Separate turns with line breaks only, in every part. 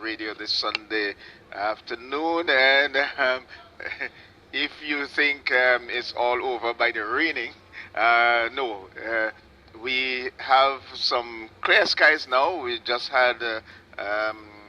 Radio this Sunday afternoon. And if you think it's all over by the raining, no. We have some clear skies now. We just had,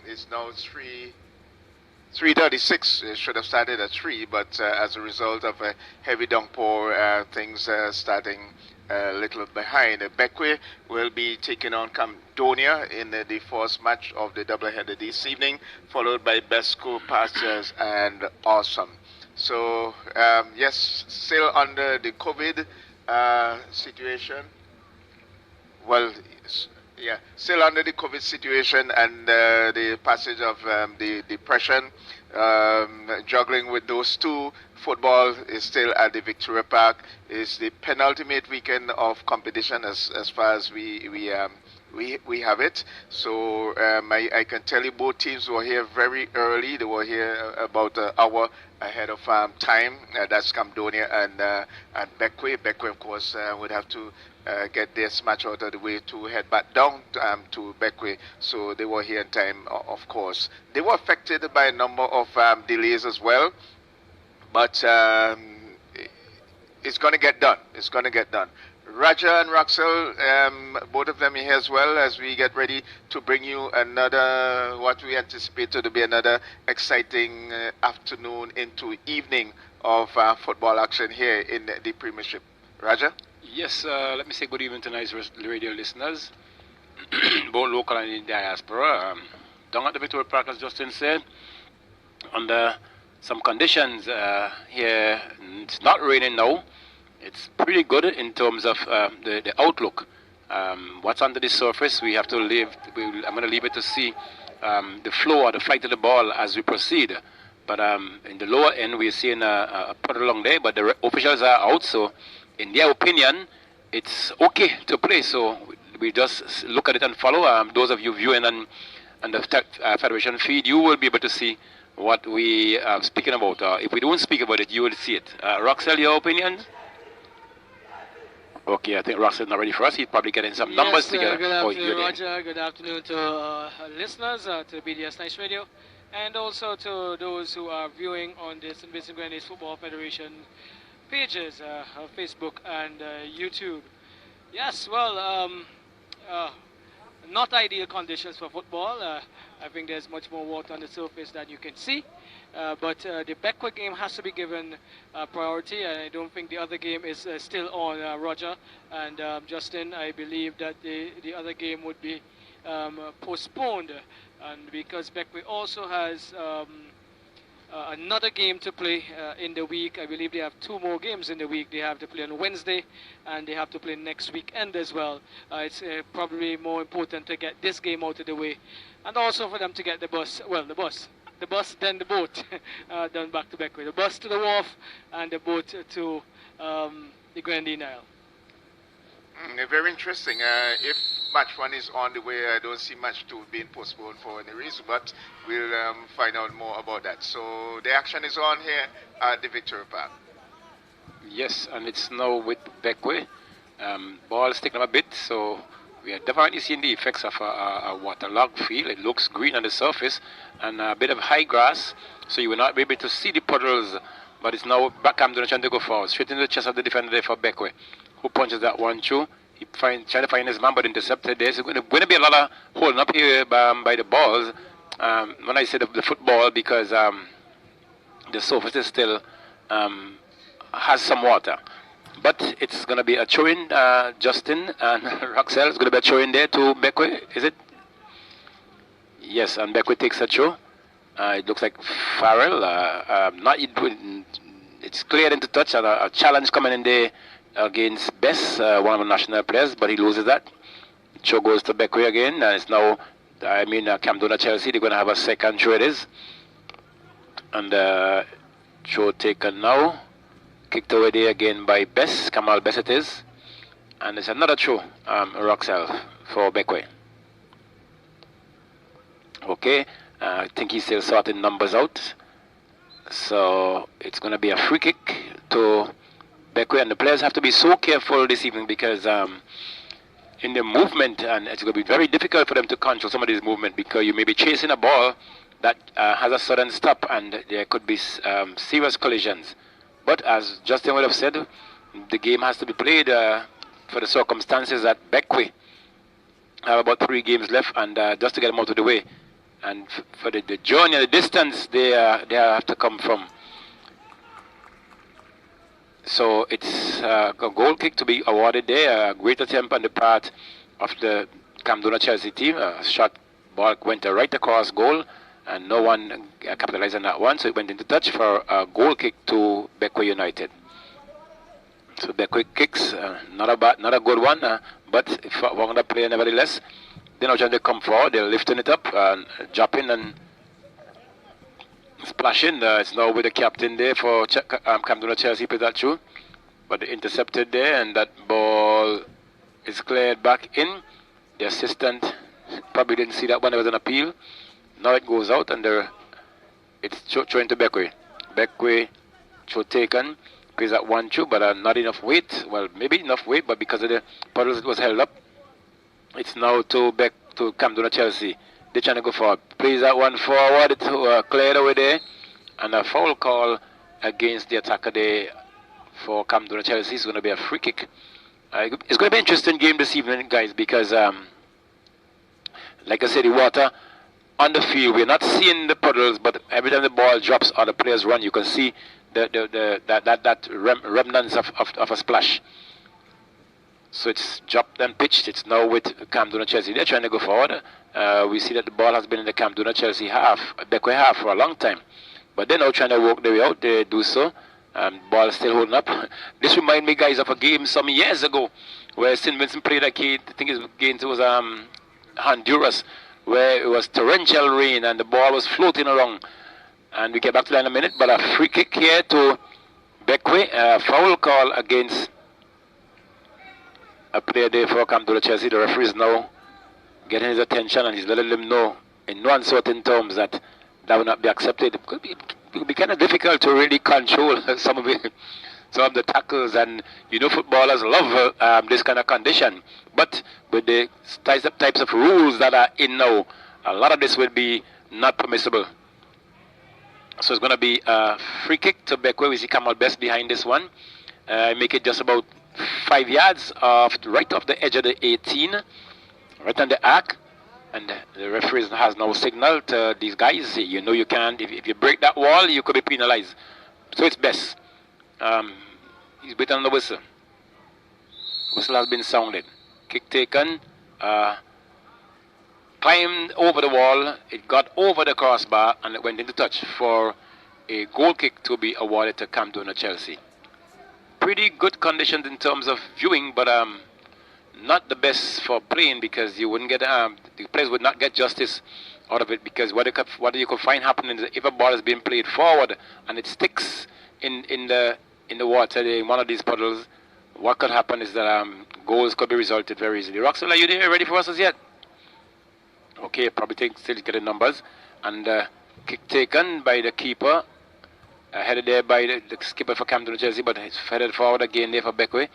it's now 3:36. It should have started at 3, but as a result of a heavy downpour, things are starting a little behind. Beckwith will be taking on Camdonia in the first match of the doubleheader this evening, followed by Besco, Pastures, and Awesome. So, yes, still under the COVID situation. Well, yeah, still under the COVID situation and the passage of the depression, juggling with those two. Football is still at the Victoria Park. It's the penultimate weekend of competition as far as we have it. So I can tell you both teams were here very early. They were here about an hour ahead of time. That's Camdonia and Beckwith. Beckwith, of course, would have to get this match out of the way to head back down to Beckwith. So they were here in time, of course. They were affected by a number of delays as well. But it's going to get done. It's going to get done. Raja and Roxel, both of them here as well, as we get ready to bring you another, what we anticipate to be another exciting afternoon into evening of football action here in the Premiership. Raja?
Yes, let me say good evening to nice radio listeners, both local and in diaspora. Down at the Victoria Park, as Justin said, under some conditions here, it's not raining now. It's pretty good in terms of the outlook. What's under the surface, we have to leave. I'm going to leave it to see the flow or the flight of the ball as we proceed. But in the lower end, we're seeing a puddle along there, but the officials are out. So, in their opinion, it's okay to play. So we just look at it and follow. Those of you viewing on the Federation feed, you will be able to see what we are speaking about. If we don't speak about it, you will see it. Roxel, your opinion? Okay, I think Ross is not ready for us. He's probably getting some numbers together.
Good afternoon, Roger. Good afternoon to listeners, to the BDS Nice Radio, and also to those who are viewing on the St. Vincent Grenadines Football Federation pages, Facebook and YouTube. Yes, well, not ideal conditions for football. I think there's much more water on the surface than you can see. But the Beckwith game has to be given priority, and I don't think the other game is still on, Roger. And Justin, I believe that the other game would be postponed, and because Beckwith also has another game to play in the week. I believe they have 2 more games in the week. They have to play on Wednesday, and they have to play next weekend as well. It's probably more important to get this game out of the way, and also for them to get the bus, then the boat done back to Beckwith. The bus to the wharf and the boat to the Grenadine Isle.
Very interesting. If match 1 is on the way, I don't see match 2 being postponed for any reason, but we'll find out more about that. So the action is on here at the Victoria Park.
Yes, and it's now with Beckwith. Ball is taking up a bit, so we are definitely seeing the effects of a waterlogged field. It looks green on the surface and a bit of high grass, so you will not be able to see the puddles. But it's now back. I'm trying to go forward, straight into the chest of the defender there for Beckwith, who punches that one through. He trying to find his man, but intercepted there. So going to be a lot of holding up here by the balls. When I say the football, because the surface is still has some water. But it's going to be a throw-in, Justin and Roxel. It's going to be a throw-in there to Beckwith, is it? Yes, and Beckwith takes a throw. It looks like Farrell. It's cleared into touch, and a challenge coming in there against Bess, one of the national players, but he loses that. Throw goes to Beckwith again, and it's now, Camdonia Chelsea. They're going to have a second throw, it is. And throw taken now. Kicked away there again by Bess, Kamal Bess it is. And it's another throw, Roxel for Beckwith. Okay, I think he's still sorting numbers out. So it's going to be a free kick to Beckwith, and the players have to be so careful this evening because in their movement, and it's going to be very difficult for them to control some of this movement because you may be chasing a ball that has a sudden stop, and there could be serious collisions. But as Justin would have said, the game has to be played for the circumstances at Beckwith. Have about 3 games left, and just to get them out of the way. And for the journey and the distance they have to come from. So it's a goal kick to be awarded there. A great attempt on the part of the Camden Chelsea team. A shot ball went right across goal, and no one capitalized on that one. So it went into touch for a goal kick to Beckwith United. So Beckwith kicks, not a good one, but if one of the player nevertheless. They're now trying to come forward. They're lifting it up and dropping and splashing. It's now with the captain there for Camden Chelsea, put that through. But they intercepted there, and that ball is cleared back in. The assistant probably didn't see that one. There was an appeal. Now it goes out, and it's thrown to Beckwith. Beckwith throw taken. Plays that 1-2, but not enough weight. Well, maybe enough weight, but because of the puddles, it was held up. It's now to Camden Chelsea. They're trying to go forward. Plays that one forward. It's cleared away there. And a foul call against the attacker there for Camden Chelsea. It's going to be a free kick. It's going to be an interesting game this evening, guys, because, like I said, the water on the field, we're not seeing the puddles, but every time the ball drops or the players run, you can see that remnants of a splash. So it's dropped and pitched. It's now with Camden Chelsea. They're trying to go forward. We see that the ball has been in the Camden Chelsea half, Beckwith half for a long time. But they're now trying to work their way out. They do so. Ball is still holding up. This reminds me, guys, of a game some years ago where St. Vincent played a game. I think it was Honduras, where it was torrential rain and the ball was floating around. And we get back to that in a minute. But a free kick here to Beckwith. Foul call against a player there for Camden Chelsea. The referee is now getting his attention, and he's letting him know in no uncertain terms that will not be accepted. It could be kind of difficult to really control some of the tackles, and footballers love this kind of condition. But with the types of rules that are in now, a lot of this will be not permissible. So it's going to be a free kick to Beckwith. We see Kamal Best behind this one. Make it just about 5 yards right off the edge of the 18, right on the arc. And the referee has now signaled to these guys, you can't, if you break that wall, you could be penalized. So it's Best. He's beaten on the whistle. Whistle has been sounded. Kick taken. Climbed over the wall. It got over the crossbar, and it went into touch for a goal kick to be awarded to Camden Chelsea. Pretty good conditions in terms of viewing, but not the best for playing, because you wouldn't get the players would not get justice out of it, because what you could find happening is if a ball is being played forward and it sticks in the water in one of these puddles, what could happen is that goals could be resulted very easily. Roxel, are you there ready for us as yet? Okay, probably still getting numbers. And kick taken by the keeper. Headed there by the skipper for Camden Chelsea, but it's headed forward again there for Beckwith.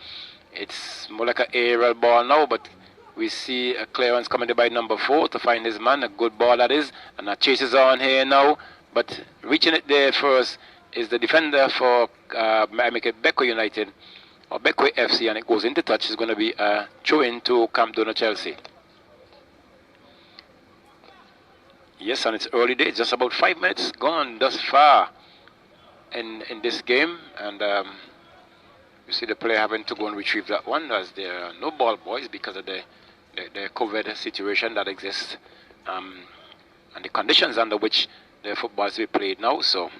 It's more like an aerial ball now, but we see a clearance coming there by number 4 to find his man. A good ball that is, and that chases on here now. But reaching it there first is the defender for Beckwith United, or Beckwith FC, and it goes into touch. It's going to be a throw-in to Camden Chelsea. Yes, and it's early days, just about 5 minutes gone thus far in this game, and you see the player having to go and retrieve that one, as there are no ball boys because of the COVID situation that exists, and the conditions under which the football is to be played now. So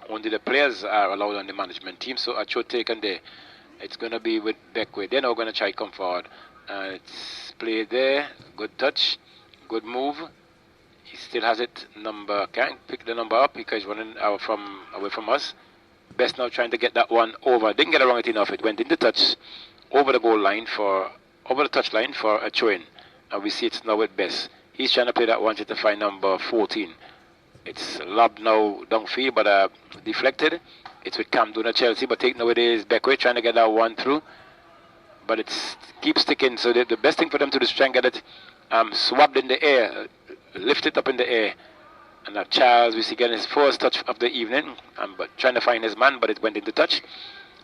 only the players are allowed on the management team. So a throw taken there. It's going to be with Beckwith. They're now going to try to come forward. It's played there. Good touch. Good move. He still has it. Can't pick the number up because he's running away from us. Best now trying to get that one over. Didn't get around it enough. It went into touch over the goal line over the touch line for a throw-in. And we see it's now with Best. He's trying to play that one to find number 14. It's lobbed now downfield, but deflected. It's with Camden Chelsea, but taken away is Beckwith trying to get that one through. but it keeps sticking. So the best thing for them to do is try and get it swabbed in the air, lift it up in the air. And now Charles, we see getting his first touch of the evening, but trying to find his man, but it went into touch.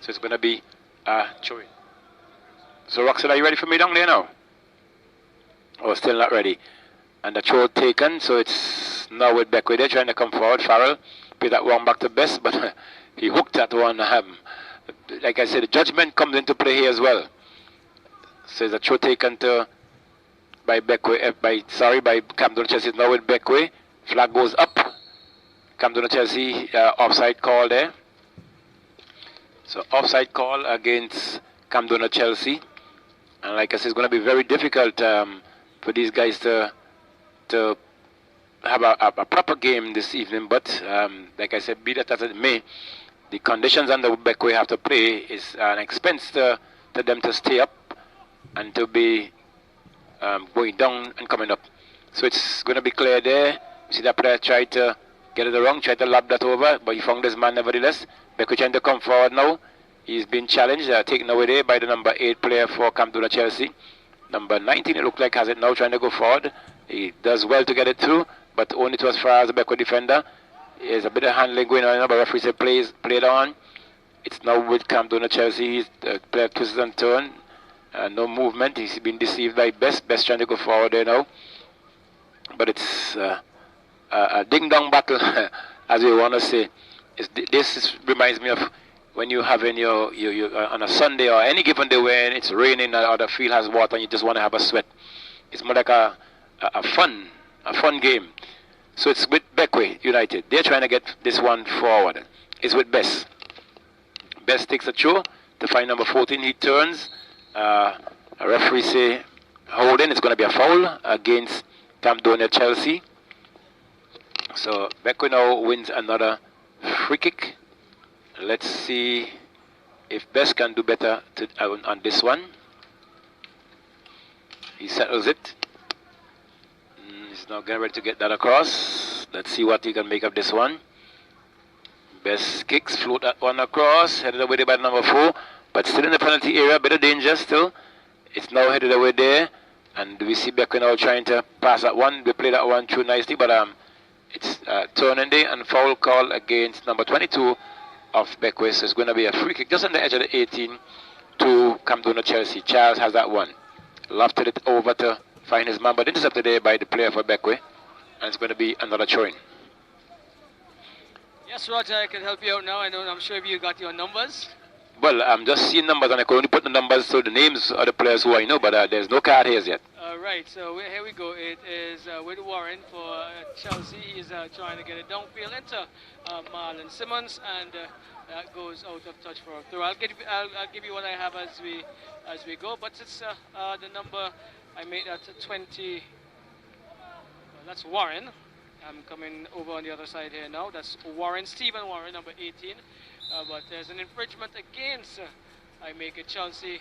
So it's going to be Choi. So Roxanne, are you ready for me down there now? Oh, still not ready. And the throw taken, so it's now with Beckwith there trying to come forward. Farrell played that one back to Best, but he hooked that one. Like I said, the judgment comes into play here as well. So it's a throw taken by Beckwith, by Camden Chelsea. Now with Beckwith. Flag goes up. Camden Chelsea offside call there. So offside call against Camden Chelsea. And like I said, it's going to be very difficult for these guys to have a proper game this evening. But like I said, be that as it may, the conditions under Beckwith have to play is an expense to them to stay up and to be going down and coming up. So it's going to be clear there. You see that player tried to get it wrong, tried to lob that over, but he found his man nevertheless. Beckwith trying to come forward now. He's been challenged, taken away there by the number 8 player for Camden Chelsea. Number 19, it looked like, has it now, trying to go forward. He does well to get it through, but only to as far as the Beckwith defender. There's a bit of handling going on, but referee said played on. It's now with Camden Chelsea. The player twists and turns. No movement. He's been deceived by Best. Best trying to go forward there now. But it's a ding-dong battle, as we want to say. This reminds me of when you have in your on a Sunday or any given day when it's raining or the field has water and you just want to have a sweat. It's more like a fun game. So it's with Beckwith United. They're trying to get this one forward. It's with Best. Best takes a throw to find number 14. He turns. A referee say holding. It's going to be a foul against Camden Chelsea. So Beckwith now wins another free kick. Let's see if Best can do better on this one. He settles it. He's now getting ready to get that across. Let's see what he can make of this one. Best kicks, float that one across, headed away by number 4, but still in the penalty area, a bit of danger still. It's now headed away there, and we see Beckwith now trying to pass that one. They play that one through nicely, but it's turning there, and foul call against number 22 of Beckwith. So it's going to be a free kick just on the edge of the 18 to Camden Chelsea. Charles has that one. Lofted it over to find his man, but intercepted there by the player for Beckwith, and it's going to be another throw-in.
Yes, Roger, I can help you out now. I'm sure you got your numbers.
Well, I'm just seeing numbers, and I could only put the numbers to the names of the players who I know, but there's no card here yet.
Right, so here we go. It is with Warren for Chelsea. He's trying to get it downfield into Marlon Simmons, and that goes out of touch for a throw. I'll give you what I have as we go, but it's the number I made that 20. That's Warren. I'm coming over on the other side here now. That's Warren, Stephen Warren, number 18. But there's an infringement against I make it Chelsea,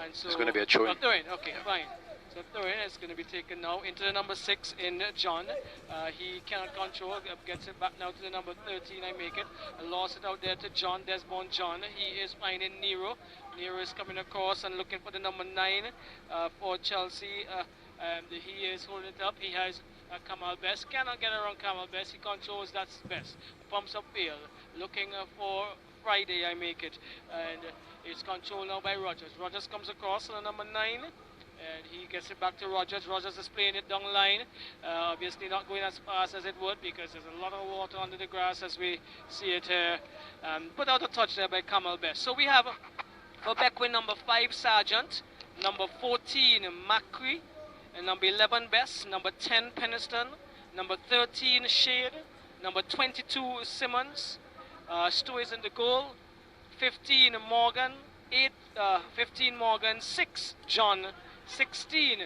and so
it's going to be a throw-in.
Okay, fine. So throw-in is going to be taken now into the number 6 in John. He cannot control, gets it back now to the number 13. I make it. I lost it out there to John, Desmond John. He is finding Nero. Nero is coming across and looking for the number 9 for Chelsea. He is holding it up. He has Kamal Best. Cannot get around Kamal Best. He controls that Best. Pumps up field. Looking for Friday, I make it. And it's controlled now by Rogers. Rogers comes across to the number 9. And he gets it back to Rogers. Rogers is playing it down the line. Obviously not going as fast as it would because there's a lot of water under the grass as we see it here. Put out a touch there by Kamal Best. So we have for Beckwith number 5 Sargent, number 14 Macri, and number 11 Best, number 10 Peniston, number 13 Shade, number 22 Simmons, Stu is in the goal, 15 Morgan, 15 Morgan, 6 John, 16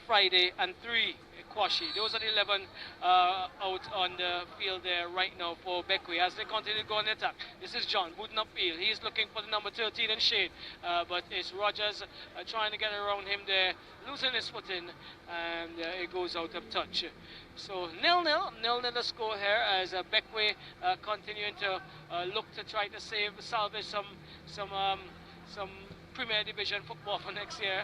Friday, and 3 Kwashi. Those are the 11 out on the field there right now for Beckwith as they continue to go on the attack. This is John booting up field. He's looking for the number 13 in Shade, but it's Rogers trying to get around him there, losing his footing, and it goes out of touch. So 0-0 the score here as Beckwith continuing to look to try to salvage some Premier Division football for next year.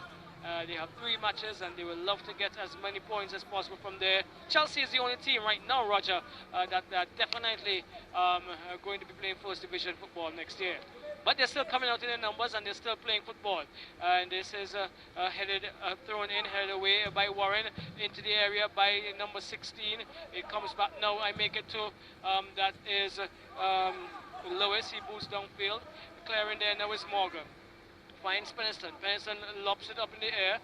They have 3 matches and they will love to get as many points as possible from there. Chelsea is the only team right now, Roger, that definitely are going to be playing first division football next year. But they're still coming out in the numbers and they're still playing football. And this is thrown in, headed away by Warren into the area by number 16. It comes back now. I make it to that is Lewis. He boosts downfield. Clearing there now is Morgan. Finds Peniston. Peniston lobs it up in the air.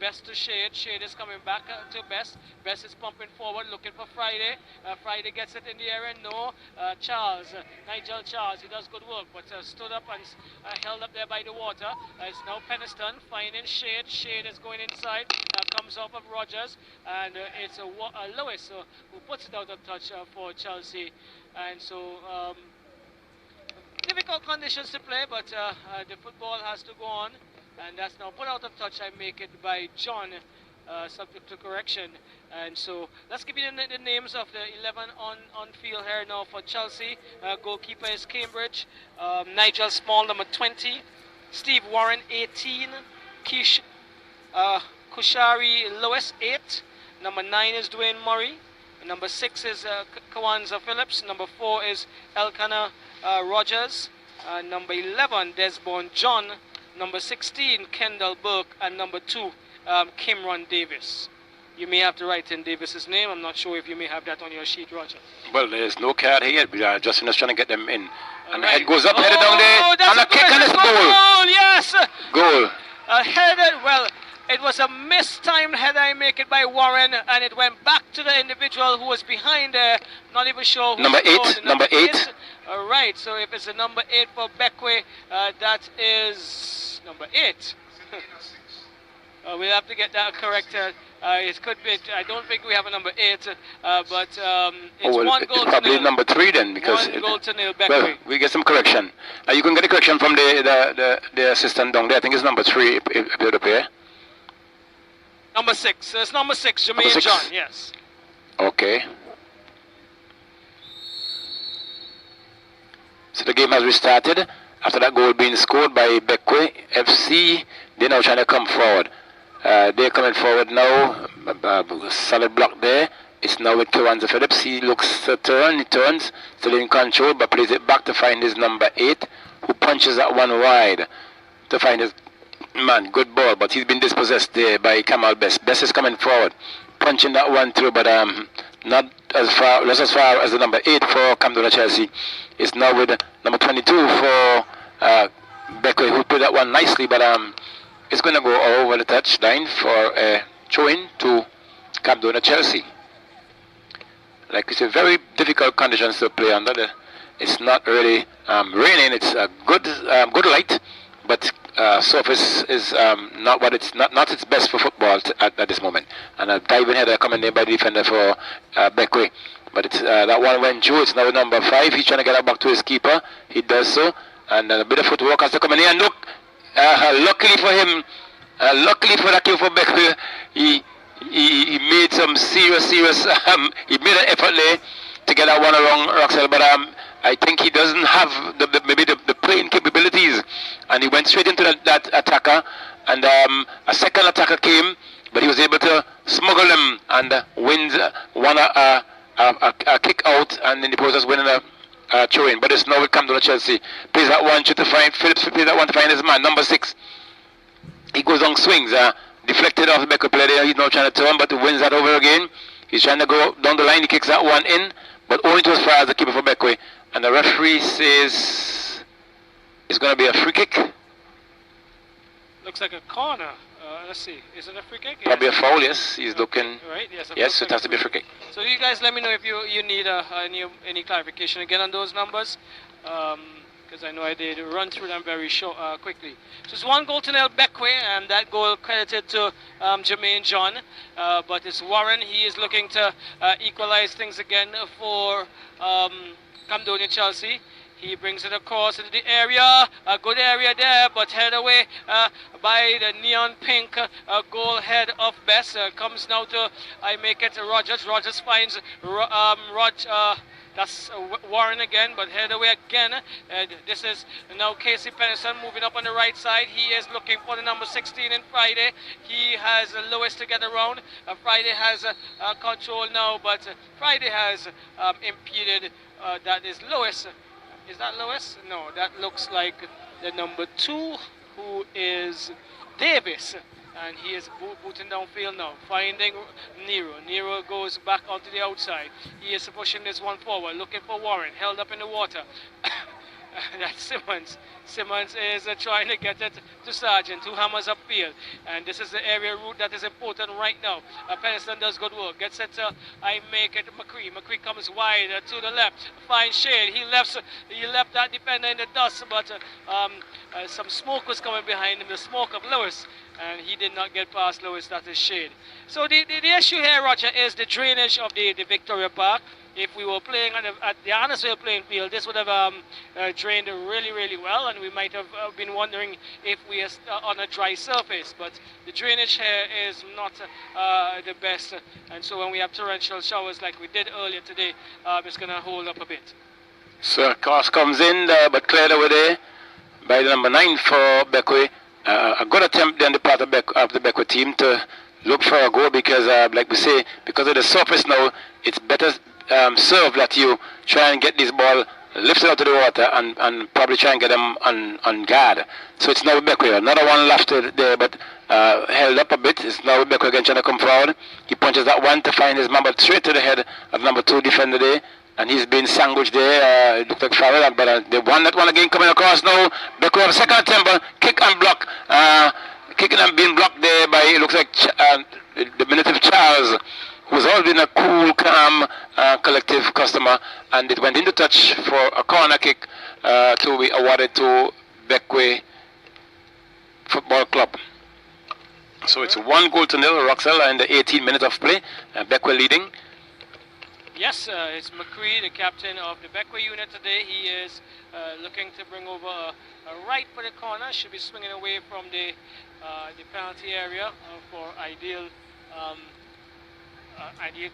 Best to Shade. Shade is coming back to Best. Best is pumping forward, looking for Friday. Friday gets it in the area. No. Charles. Nigel Charles. He does good work, but stood up and held up there by the water. It's now Peniston finding Shade. Shade is going inside. Comes off of Rogers. And it's Lewis who puts it out of touch for Chelsea. And so... difficult conditions to play, but the football has to go on, and that's now put out of touch. I make it by John, subject to correction. And so let's give you the names of the 11 on field here now for Chelsea. Goalkeeper is Cambridge, Nigel Small, number 20, Steve Warren, 18, Kushari Lewis, 8, number 9 is Dwayne Murray, number 6 is Kawanza Phillips, number 4 is Elkanah Rogers, number 11 Desborn John, number 16 Kendall Burke, and number 2 Kimron Davis. You may have to write in Davis's name. I'm not sure if you may have that on your sheet, Roger.
Well, there's no card here. We are just trying to get them in. And the head goes up, headed down there, and a kick and it's goal.
Yes!
Goal.
Headed, well, it was a mistimed header. I make it by Warren, and it went back to the individual who was behind there. Not even sure who
number 8. Number 8.
All right, so if it's a number 8 for Beckway, that is number 8. We'll have to get that corrected. It could be. I don't think we have a number 8, but it's one goal.
It's probably number 3 then, because
one goal to nil Beckway.
Well, we get some correction. You can get a correction from the assistant down there. I think it's number 3 if you're up here.
Number 6. So it's number 6, Jermaine John. Yes.
Okay. So the game has restarted after that goal being scored by Beckway FC. They're now trying to come forward. They're coming forward now. Solid block there. It's now with Kawanza Phillips. He looks to turn. He turns. Still in control, but plays it back to find his number 8, who punches that one wide to find his man. Good ball, but he's been dispossessed there by Kamal Best. Best is coming forward, punching that one through, but not as far as the number 8 for Camden Chelsea. It's now with number 22 for Beckway, who played that one nicely, but it's going to go over the touchline for a throw-in to Camden Chelsea. Like we said, very difficult conditions to play under. It's not really raining. It's a good light, but surface is not its best for football at this moment. And a diving header coming in by the defender for Beckway. But it's, that one went through. It's now number 5. He's trying to get it back to his keeper. He does so. And a bit of footwork has to come in here. And look, luckily for him, luckily for that kid for Beckway, he made some serious, he made an effort there to get that one along Roxell. But I think he doesn't have maybe the playing capabilities, and he went straight into that attacker, and a second attacker came, but he was able to smuggle them and wins a kick out, and in the process winning a throw-in. But it's now with Camden Chelsea. Plays that one to find Phillips. Plays that one to find his man, number 6. He goes on swings, deflected off the back player there. He's now trying to turn, but wins that over again. He's trying to go down the line. He kicks that one in, but only to as far as the keeper for Beckway. And the referee says it's going to be a free kick.
Looks like a corner. Let's see. Is it a free kick?
Probably a foul, yes. He's looking.
Right,
yes, it has to be a free kick.
So you guys let me know if you need any clarification again on those numbers. Because I know I did run through them very short, quickly. So it's 1 goal to nil Beckway, and that goal credited to Jermaine John. But it's Warren. He is looking to equalize things again for Camden Chelsea. He brings it across into the area, a good area there, but headed away by the neon pink goal head of Best. Comes now to, I make it to Rogers. Rogers finds That's Warren again, but head away again. This is now Casey Pennison moving up on the right side. He is looking for the number 16 in Friday. He has Lewis to get around. Friday has control now, but Friday has impeded. That is Lewis. Is that Lewis? No, that looks like the number 2, who is Davis. And he is booting downfield now, finding Nero. Nero goes back onto the outside. He is pushing this one forward, looking for Warren, held up in the water. That's Simmons. Simmons is trying to get it to Sargent, 2 hammers upfield. And this is the area route that is important right now. Peniston does good work. Gets it to, I make it McCree. McCree comes wide to the left. Finds Shade. He left that defender in the dust, but some smoke was coming behind him, the smoke of Lewis. And he did not get past Lewis, that is Shade. So the issue here, Roger, is the drainage of the Victoria Park. If we were playing at the Annisville playing field, this would have drained really, really well, and we might have been wondering if we are on a dry surface. But the drainage here is not the best, and so when we have torrential showers like we did earlier today, it's going to hold up a bit.
So Cross comes in, but cleared over there by the number 9 for Beckway. A good attempt on the part of the Beckway team to look for a goal because, like we say, because of the surface now, it's better serve that you try and get this ball lifted out of the water and probably try and get them on guard. So it's now Beckway. Another one left there, but held up a bit. It's now Beckway again trying to come forward. He punches that one to find his man, but straight to the head of number 2 defender there. And he's been sandwiched there. It looked like Farrell, but they won that one again coming across now. Beckway have a second attempt, kick and block. Kicking and being blocked there by, it looks like the diminutive Charles, who's always been a cool, calm, collective customer, and it went into touch for a corner kick to be awarded to Beckway Football Club. So it's 1-0, Roxelle, in the 18 minutes of play, Beckway leading.
Yes, it's McCree, the captain of the Beckway unit today. He is looking to bring over a right for the corner. Should be swinging away from the penalty area for ideal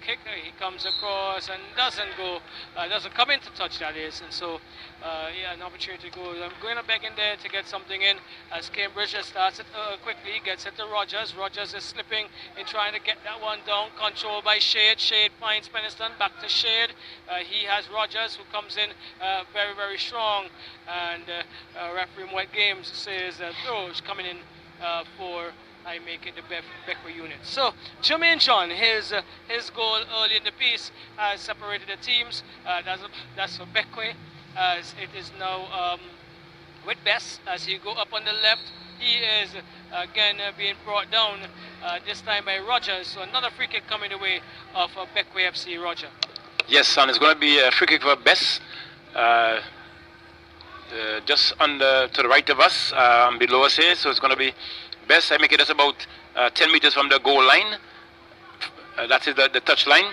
kick. He comes across and doesn't come into touch, that is, and so yeah, an opportunity to go. I'm going back in there to get something in as Cambridge starts it quickly, gets it to Rogers. Rogers is slipping in trying to get that one down, controlled by Shade. Shade finds Peniston, back to Shade. He has Rogers, who comes in very, very strong, and referee White Games says that throws coming in for I make it the Beckway unit. So Jermaine John, his goal early in the piece has separated the teams. That's for Beckway, as it is now with Bess as he go up on the left. He is again being brought down, this time by Rogers. So another free kick coming the way of Beckway FC. Roger.
Yes, and it's going to be a free kick for Bess. Just to the right of us, below us here. So it's going to be Best. I make it just about 10 meters from the goal line. That is the touch line.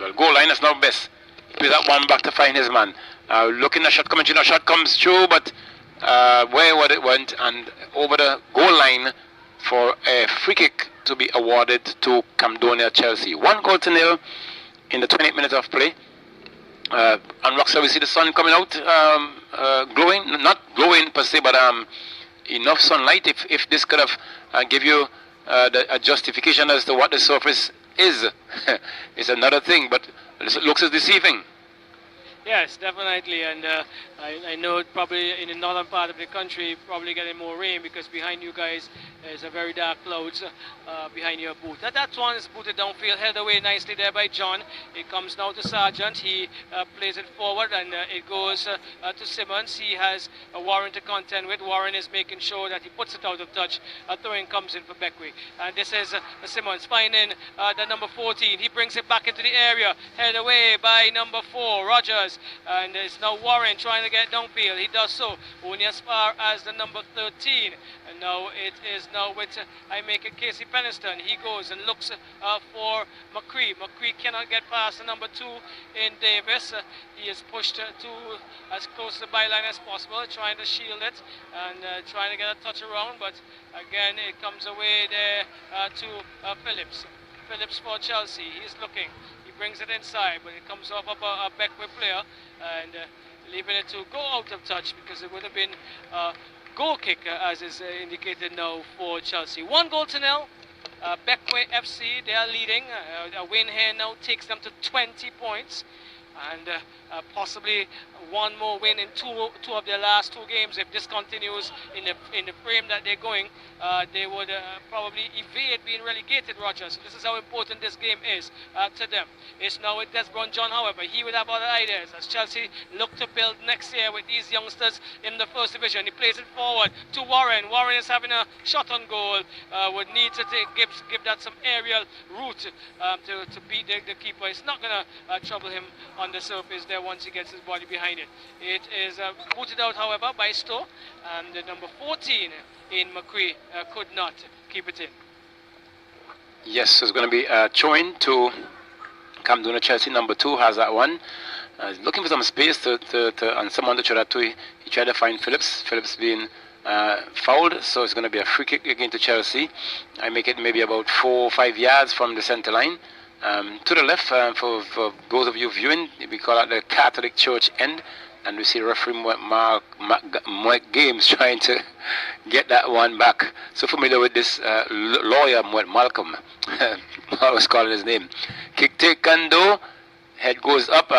Well, goal line is now Best. He that one back to find his man. Looking at shot coming through. The shot comes through, but where it went and over the goal line for a free kick to be awarded to Camdonia Chelsea. 1-0 in the 28 minutes of play. And Roxelle, we see the sun coming out, glowing, not glowing per se, but enough sunlight. If this could have give you a justification as to what the surface is, it's another thing, but it looks as deceiving.
Yes, definitely, and I know probably in the northern part of the country probably getting more rain because behind you guys is a very dark clouds behind your boot. That one is booted downfield, held away nicely there by John. It comes now to Sargent. He plays it forward and it goes to Simmons. He has a Warren to contend with. Warren is making sure that he puts it out of touch. A throwing comes in for Beckway, and this is Simmons finding the number 14. He brings it back into the area, held away by number 4, Rogers, and it's now Warren trying to get downfield. He does so only as far as the number 13, and now it is now with I make it Casey Peniston. He goes and looks for McCree. McCree cannot get past the number 2 in Davis. He is pushed to as close to the byline as possible, trying to shield it and trying to get a touch around, but again it comes away there to Phillips. Phillips for Chelsea. He's looking. He brings it inside, but it comes off of a backward player and leaving it to go out of touch because it would have been a goal kick, as is indicated now for Chelsea. 1-0. Beckway FC, they are leading. A win here now takes them to 20 points. And possibly one more win in two of their last 2 games. If this continues in the frame that they're going, they would probably evade being relegated, Roger. So this is how important this game is to them. It's now with Desbron John, however. He would have other ideas as Chelsea look to build next year with these youngsters in the first division. He plays it forward to Warren. Warren is having a shot on goal. Would need to give that some aerial route to beat the keeper. It's not going to trouble him on the surface there once he gets his body behind it. It is booted out, however, by Stowe, and the number 14 in McCree could not keep it in.
Yes, so it's going to be Choin to Camden. Chelsea number 2 has that one. He's looking for some space and someone to try that too. He tried to find Phillips. Phillips being fouled, so it's going to be a free kick again to Chelsea. I make it maybe about 4 or 5 yards from the centre line. To the left, for those of you viewing, we call it the Catholic Church end, and we see referee Mike Games trying to get that one back. So familiar with this lawyer, Malcolm, I always calling his name. Kick taken though, head goes up,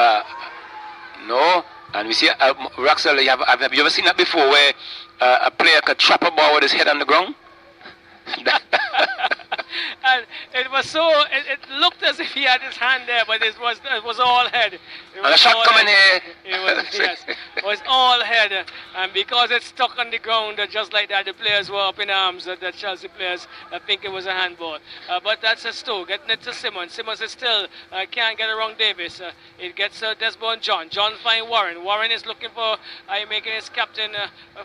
no, and we see Roxel, have you ever seen that before, where a player could trap a ball with his head on the ground?
And it was so, it looked as if he had his hand there, but it was all head.
And a shot coming here.
Yes, it was all head. And because it stuck on the ground, just like that, the players were up in arms, the Chelsea players. I think it was a handball. But that's a Stowe, getting it to Simmons. Simmons is still, can't get around Davis. It gets Desmond John. John find Warren. Warren is looking for, making his captain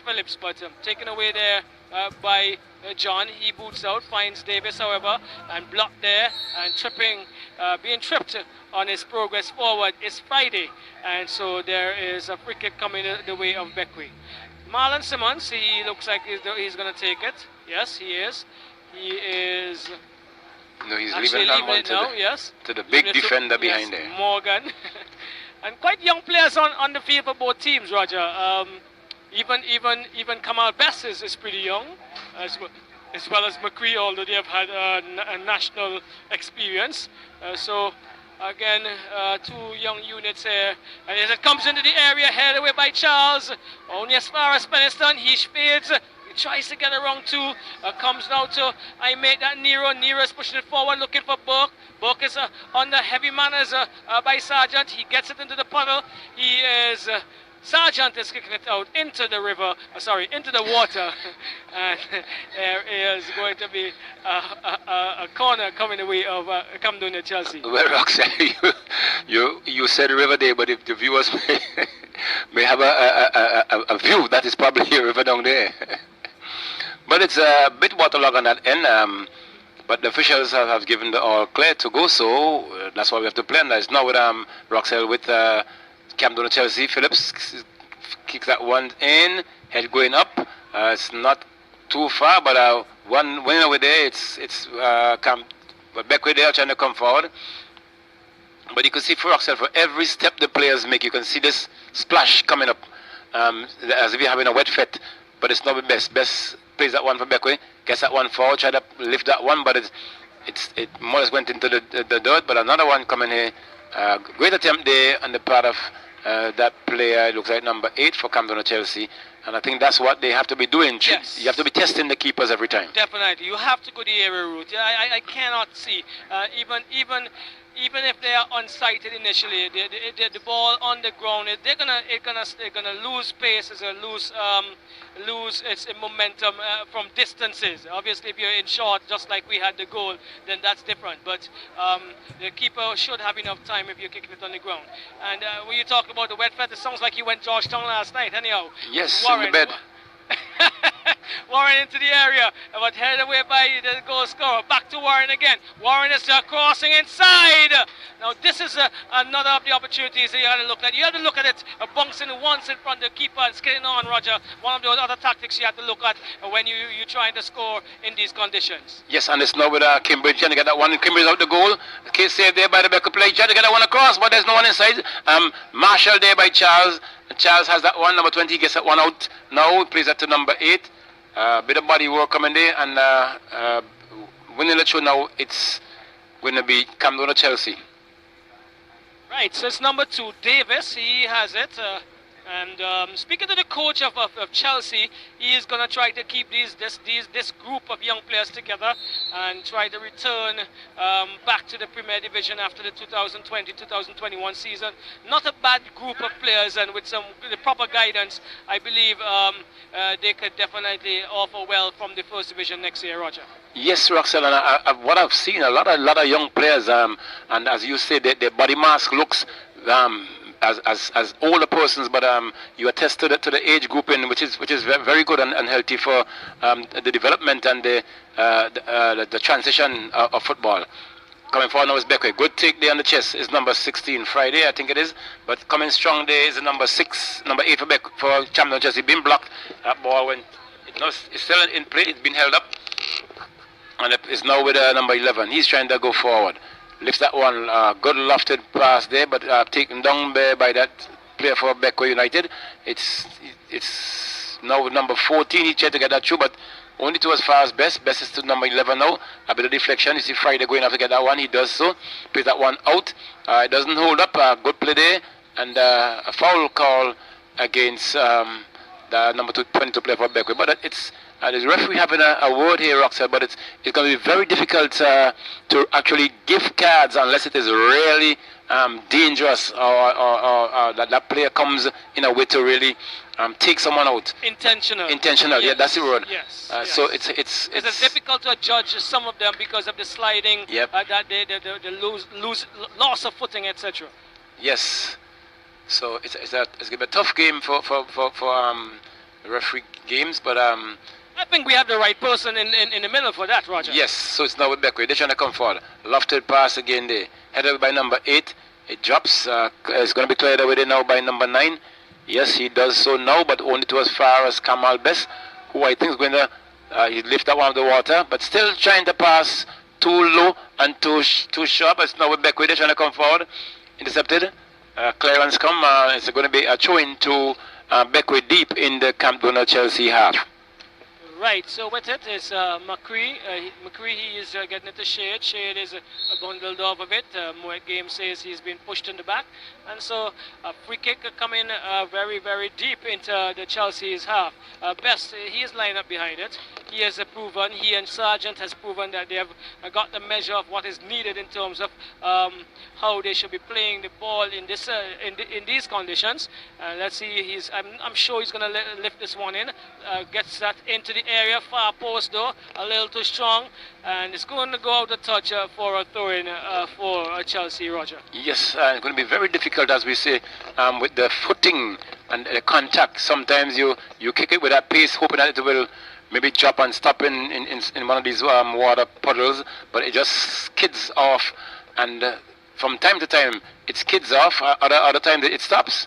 Phillips, but taken away there by John. He boots out, finds Davis, however, and blocked there, and being tripped on his progress forward is Friday, and so there is a free kick coming the way of Beckwith. Marlon Simmons, he looks like he's going to take it. Yes, he is. He is.
No, he's
leaving it now. Yes,
to the big defender behind there.
Morgan, and quite young players on the field for both teams, Roger. Even Kamal Bess is pretty young, as well as McCree, although they have had a national experience. So again, 2 young units here, and as it comes into the area, headed away by Charles, only as far as Peniston, he fades. He tries to get around 2, comes now to I made that Nero. Nero is pushing it forward, looking for Burke. Burke is under heavy manners by Sargent. He gets it into the puddle. He is. Sargent is kicking it out into the river, into the water, and there is going to be a corner coming the way of Camden and Chelsea.
Well, Roxanne, you said river there, but if the viewers may have a view, that is probably a river down there. But it's a bit waterlogged on that end, but the officials have given the all clear to go, so that's why we have to play. And it's now with Roxelle with Camden Chelsea. Phillips kicks that one in, head going up. It's not too far, but one winner over there. It's Beckwith there trying to come forward. But you can see for Roxelle, for every step the players make, you can see this splash coming up, as if you're having a wet foot. But it's not the best. Best plays that one for Beckwith, gets that one forward, try to lift that one, but it more or less went into the dirt. But another one coming here. Great attempt there on the part of that player. It looks like number 8 for Camden or Chelsea, and I think that's what they have to be doing.
Yes.
You have to be testing the keepers every time.
Definitely, you have to go the area route. I cannot see even if they are unsighted initially, the ball on the ground, they're gonna lose pace, lose its momentum from distances. Obviously, if you're in short, just like we had the goal, then that's different. But the keeper should have enough time if you're kicking it on the ground. And when you talk about the wet foot, it sounds like you went Georgetown last night, anyhow.
Yes,
Warren,
in the bed.
Warren into the area, but headed away by the goal scorer. Back to Warren again. Warren is crossing inside. Now this is another of the opportunities that you have to look at. You have to look at it bouncing once in front of the keeper and skidding on, Roger. One of those other tactics you have to look at when you're trying to score in these conditions.
Yes, and it's now with Cambridge trying to get that one. Cambridge out the goal. Case saved there by the back play. Trying to get that one across, but there's no one inside. Marshall there by Charles. Charles has that one. Number 20 gets that one out. Now he plays that to number 8. Bit of body work coming there, and winning the show now. It's going to be Camden or Chelsea.
Right, so it's number 2, Davis. He has it. And speaking to the coach of Chelsea, he is going to try to keep this group of young players together and try to return back to the Premier Division after the 2020-2021 season. Not a bad group of players, and with the proper guidance, I believe they could definitely offer well from the First Division next year, Roger.
Yes, Roxelle, and what I've seen, a lot of young players, and as you say, their body mass looks as older persons, but you attest to the age grouping, which is very good and healthy for the development and the transition of football. Coming forward now is Beckwith. Good take there on the chest is number 16, Friday, I think it is. But coming strong there is the number 8 for Champion Chelsea. Been blocked. That ball went. It's still in play. It's been held up, and it is now with number 11. He's trying to go forward. Lifts that one, good lofted pass there, but taken down by that player for Beckwith United. It's now with number 14. He tried to get that through, but only to as far as Best. Best is to number 11 now. A bit of deflection. You see Friday going after get that one. He does so. Plays that one out. It doesn't hold up. Good play there, and a foul call against the number 22 player for Beckwith. But it's the referee having a word here, Roxelle, but it's going to be very difficult to actually give cards unless it is really dangerous or that player comes in a way to really take someone out. Intentional, yes. Yeah, that's the word.
Yes.
So it's
difficult to judge some of them because of the sliding,
yep.
The loss of footing, etc.
Yes. So it's going to be a tough game for referee games, but
I think we have the right person in the middle for that, Roger.
Yes, so it's now with Beckwith. They're trying to come forward. Lofted pass again there. Headed by number 8. It drops. It's going to be cleared away there now by number 9. Yes, he does so now, but only to as far as Kamal Best, who I think is going to he lift that one of the water, but still trying to pass too low and too sharp. It's now with Beckwith. They're trying to come forward. Intercepted. Clearance come. It's going to be a throw-in to Beckwith deep in the Campden Chelsea half.
Right, so with it is McCree. McCree, he is getting it to Shade. Shade is bundled off a bit. Moet Game says he's been pushed in the back. And so a free kick coming very, very deep into the Chelsea's half. Best, he is lined up behind it. He has proven, he and Sargent has proven that they have got the measure of what is needed in terms of how they should be playing the ball in this in these conditions. Let's see, I'm sure he's going to lift this one in. Gets that into the area, far post though, a little too strong, and it's going to go out of touch for a throw-in for Chelsea, Roger.
Yes, it's going to be very difficult, as we say, with the footing and the contact. Sometimes you kick it with that pace, hoping that it will maybe drop and stop in one of these water puddles, but it just skids off, and from time to time it skids off, other times it stops.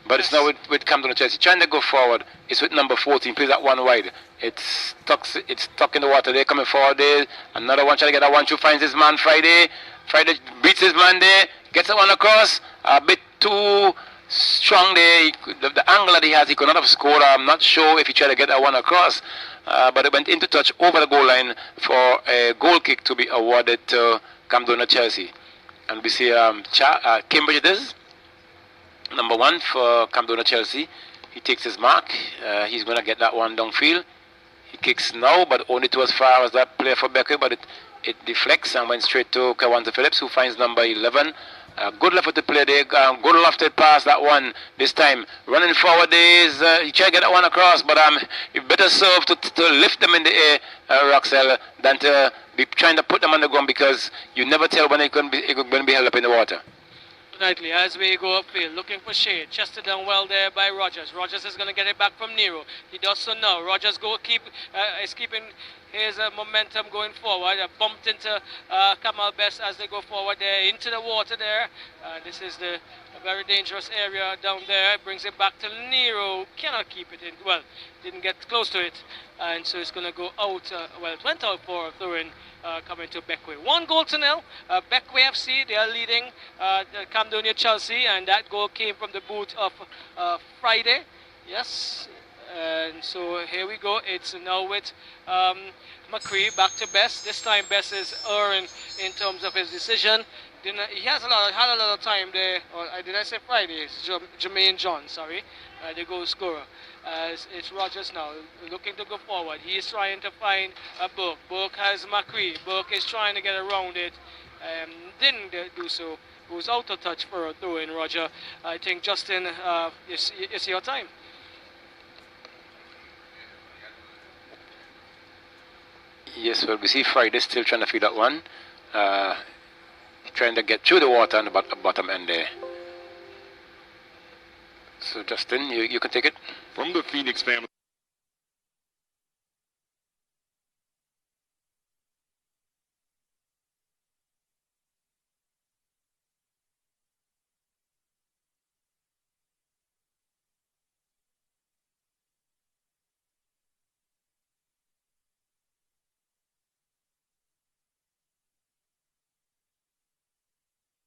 But yes. It's now with Campden Chelsea trying to go forward. It's with number 14, plays that one wide. It's stuck in the water. They're coming forward there. Another one trying to get that one through, finds his man Friday. Friday beats his man there, gets that one across. A bit too strong there. The angle that he has, he could not have scored. I'm not sure if he tried to get that one across. But it went into touch over the goal line for a goal kick to be awarded to Campden Chelsea. And we see Cambridge it is. Number 1 for Campden Chelsea. He takes his mark. He's going to get that one downfield. He kicks now, but only to as far as that player for Beckwith, but it deflects and went straight to Kawanta Phillips, who finds number 11. Good left to play there. Good lofted pass, that one this time. Running forward there is, he tried to get that one across, but you better serve to lift them in the air, Roxelle, than to be trying to put them on the ground, because you never tell when it's going to be held up in the water.
Definitely, as we go upfield, looking for shade. Chested down well there by Rogers. Rogers is going to get it back from Nero. He does so now. Rogers is keeping his momentum going forward. Bumped into Kamal Best as they go forward there into the water there. This is the very dangerous area down there. Brings it back to Nero. Cannot keep it in. Well, didn't get close to it, and so it's going to go out. Well, it went out for a throw-in. Coming to Beckway. 1-0. Beckway FC, they are leading Camdonia Chelsea, and that goal came from the boot of Friday. Yes, and so here we go. It's now with McCree back to Best. This time Best is erring in terms of his decision. He has had a lot of time there. Or did I say Friday? It's Jermaine John, sorry, the goal scorer. It's Rogers now looking to go forward. He is trying to find a Burke. Burke has McCree. Burke is trying to get around it. Didn't do so. Was out of touch for a throw in, Roger. I think Justin, it's your time.
Yes, well, we see Friday still trying to feed that one. Trying to get through the water on the bottom end there. So Justin, you can take it.
From the Phoenix family.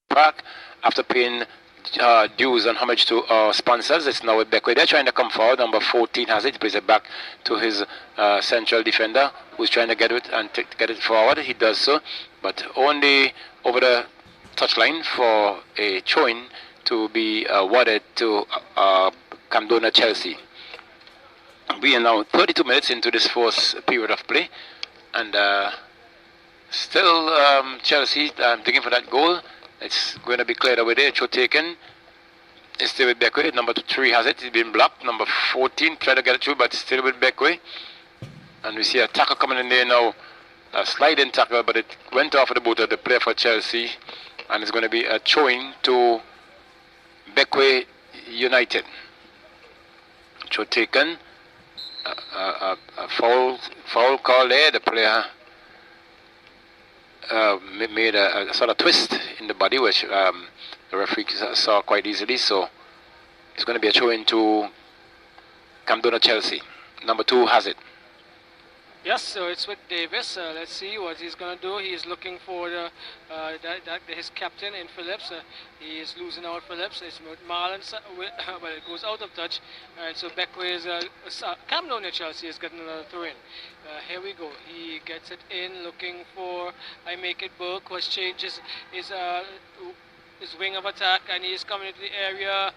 Park, after paying dues and homage to our sponsors, it's now with Beckway. They're trying to come forward. Number 14 has it. He plays it back to his central defender, who's trying to get it and get it forward. He does so, but only over the touchline for a throw-in to be awarded to Camdonia Chelsea. We are now 32 minutes into this fourth period of play, and still Chelsea digging for that goal. It's going to be cleared away there. Throw taken. It's still with Beckway. Number 3 has it. It's been blocked. Number 14 tried to get it through, but still with Beckway. And we see a tackle coming in there now. A sliding tackle, but it went off of the boot of the player for Chelsea. And it's going to be a throwing to Beckway United. Throw taken. A foul call there. The player made a sort of twist in the body, which the referee saw quite easily. So it's going to be a throw into Camdonia Chelsea. Number 2 has it.
Yes, so it's with Davis. Let's see what he's going to do. He is looking for his captain in Phillips. He is losing out Phillips. It's with Marlon. Well, it goes out of touch. And so Beckway's Camdonia Chelsea is getting another throw in. Here we go. He gets it in, looking for I make it Burke, which changes his wing of attack, and he is coming into the area.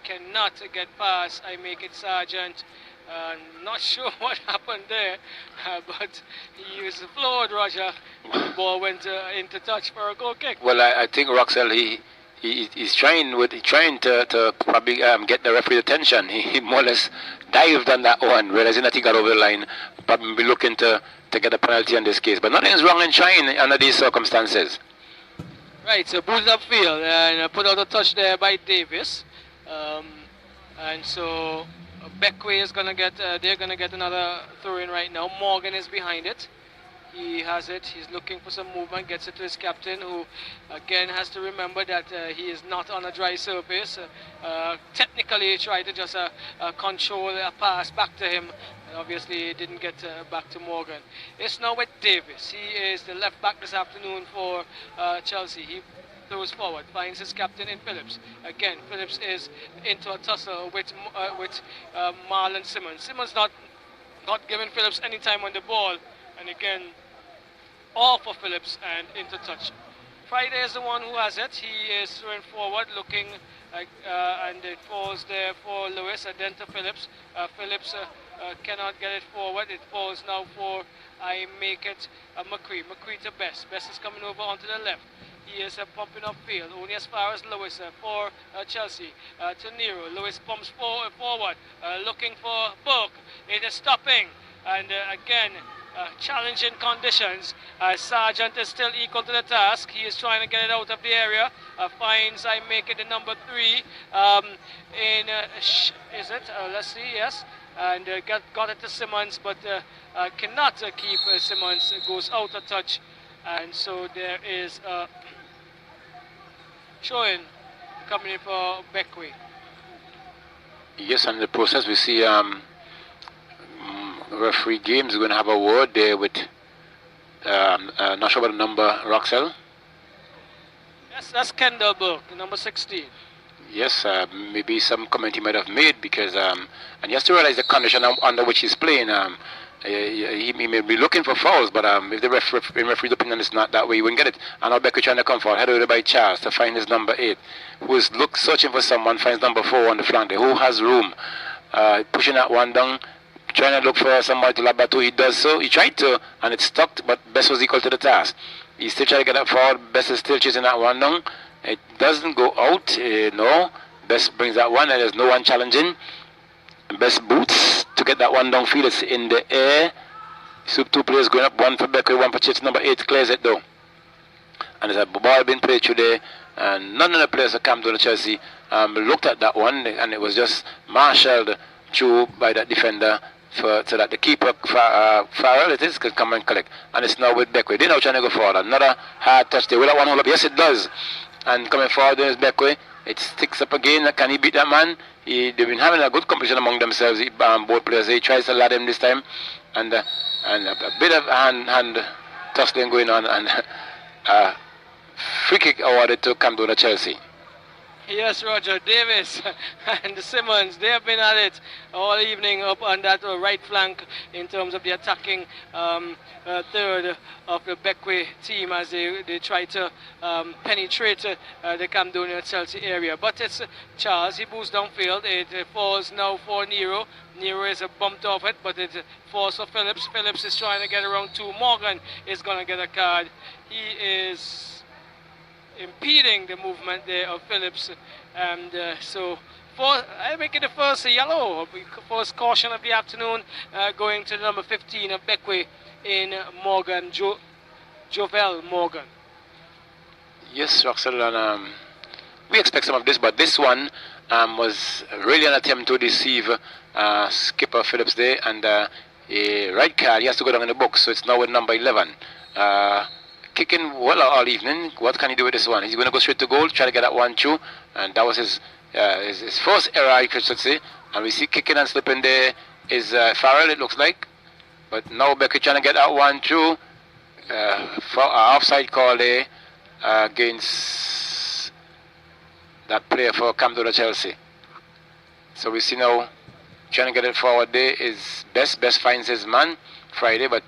Cannot get past I make it Sergeant. Not sure what happened there, but he was floored, Roger. The ball went into touch for a goal kick.
Well, I think Roxell, he's trying to probably get the referee's attention. He more or less dived on that one, realizing that he got over the line. Probably looking to get a penalty in this case. But nothing's wrong in trying under these circumstances.
Right, so booted upfield and put out a touch there by Davis. And so Beckway is gonna get. They're gonna get another throw in right now. Morgan is behind it. He has it. He's looking for some movement. Gets it to his captain, who again has to remember that he is not on a dry surface. Technically, he tried to just control a pass back to him. And obviously, it didn't get back to Morgan. It's now with Davis. He is the left back this afternoon for Chelsea. He throws forward, finds his captain in Phillips. Again, Phillips is into a tussle with Marlon Simmons. Simmons not giving Phillips any time on the ball, and again, all for Phillips and into touch. Friday is the one who has it. He is throwing forward, looking, and it falls there for Lewis, and then to Phillips. Phillips cannot get it forward. It falls now for I make it McCree. McCree to Best. Best is coming over onto the left. He is pumping upfield, only as far as Lewis for Chelsea. To Nero. Lewis pumps forward, looking for Burke. It is stopping, and again, challenging conditions. Sargent is still equal to the task. He is trying to get it out of the area. Finds I make it the number 3. Is it? Let's see. Yes. And got it to Simmons, but cannot keep Simmons. Goes out of touch, and so there is showing coming in for Beckwith.
Yes, and in the process we see referee Games going to have a word there with not sure about the number, Roxell.
Yes, that's Kendall Burke, number 16.
Yes, maybe some comment he might have made because and he has to realize the condition under which he's playing. He may be looking for fouls, but if the referee's opinion is not that way, he wouldn't get it. And now Beckwith trying to come forward, headed by Charles to find his number 8, who is searching for someone, finds number 4 on the flank there, who has room, pushing that one down, trying to look for somebody to Labatu. He does so. He tried to, and it stuck, but Best was equal to the task. He still trying to get that forward. Best is still chasing that one down. It doesn't go out. No. Best brings that one, and there's no one challenging. Best boots to get that one downfield. It's in the air. So 2 players going up, one for Beckwith, one for Chits. Number 8 clears it though. And there's a ball being played through there. And none of the players that came to the Chelsea looked at that one, and it was just marshalled through by that defender so that the keeper, Farrell it is, could come and collect. And it's now with Beckwith. They're now trying to go forward. Another hard touch there. Will that one hold up? Yes, it does. And coming forward there is Beckwith. It sticks up again. Can he beat that man? They've been having a good competition among themselves, both players. He tries to lad him this time. And a bit of hand tussling going on. And free kick awarded to Camden Chelsea.
Yes, Roger. Davis and Simmons, they have been at it all evening up on that right flank in terms of the attacking third of the Beckwith team as they try to penetrate the Camden Chelsea area. But it's Charles, he moves downfield. It falls now for Nero. Nero is bumped off it, but it falls for Phillips. Phillips is trying to get around 2. Morgan is going to get a card. He is impeding the movement there of Phillips, and so I make it the first yellow, first caution of the afternoon, going to the number 15 of Beckwith in Morgan, Jovel Morgan.
Yes, Roxell, and we expect some of this, but this one was really an attempt to deceive skipper Phillips there, and a red card. He has to go down in the box, so it's now with number 11. Kicking well all evening. What can he do with this one? He's going to go straight to goal, try to get that one through, and that was his first error, I should say. And we see kicking and slipping there is Farrell, it looks like. But now Becky trying to get that one through. For offside call there against that player for Camden Chelsea. So we see now trying to get it forward there is Best. Best finds his man Friday, but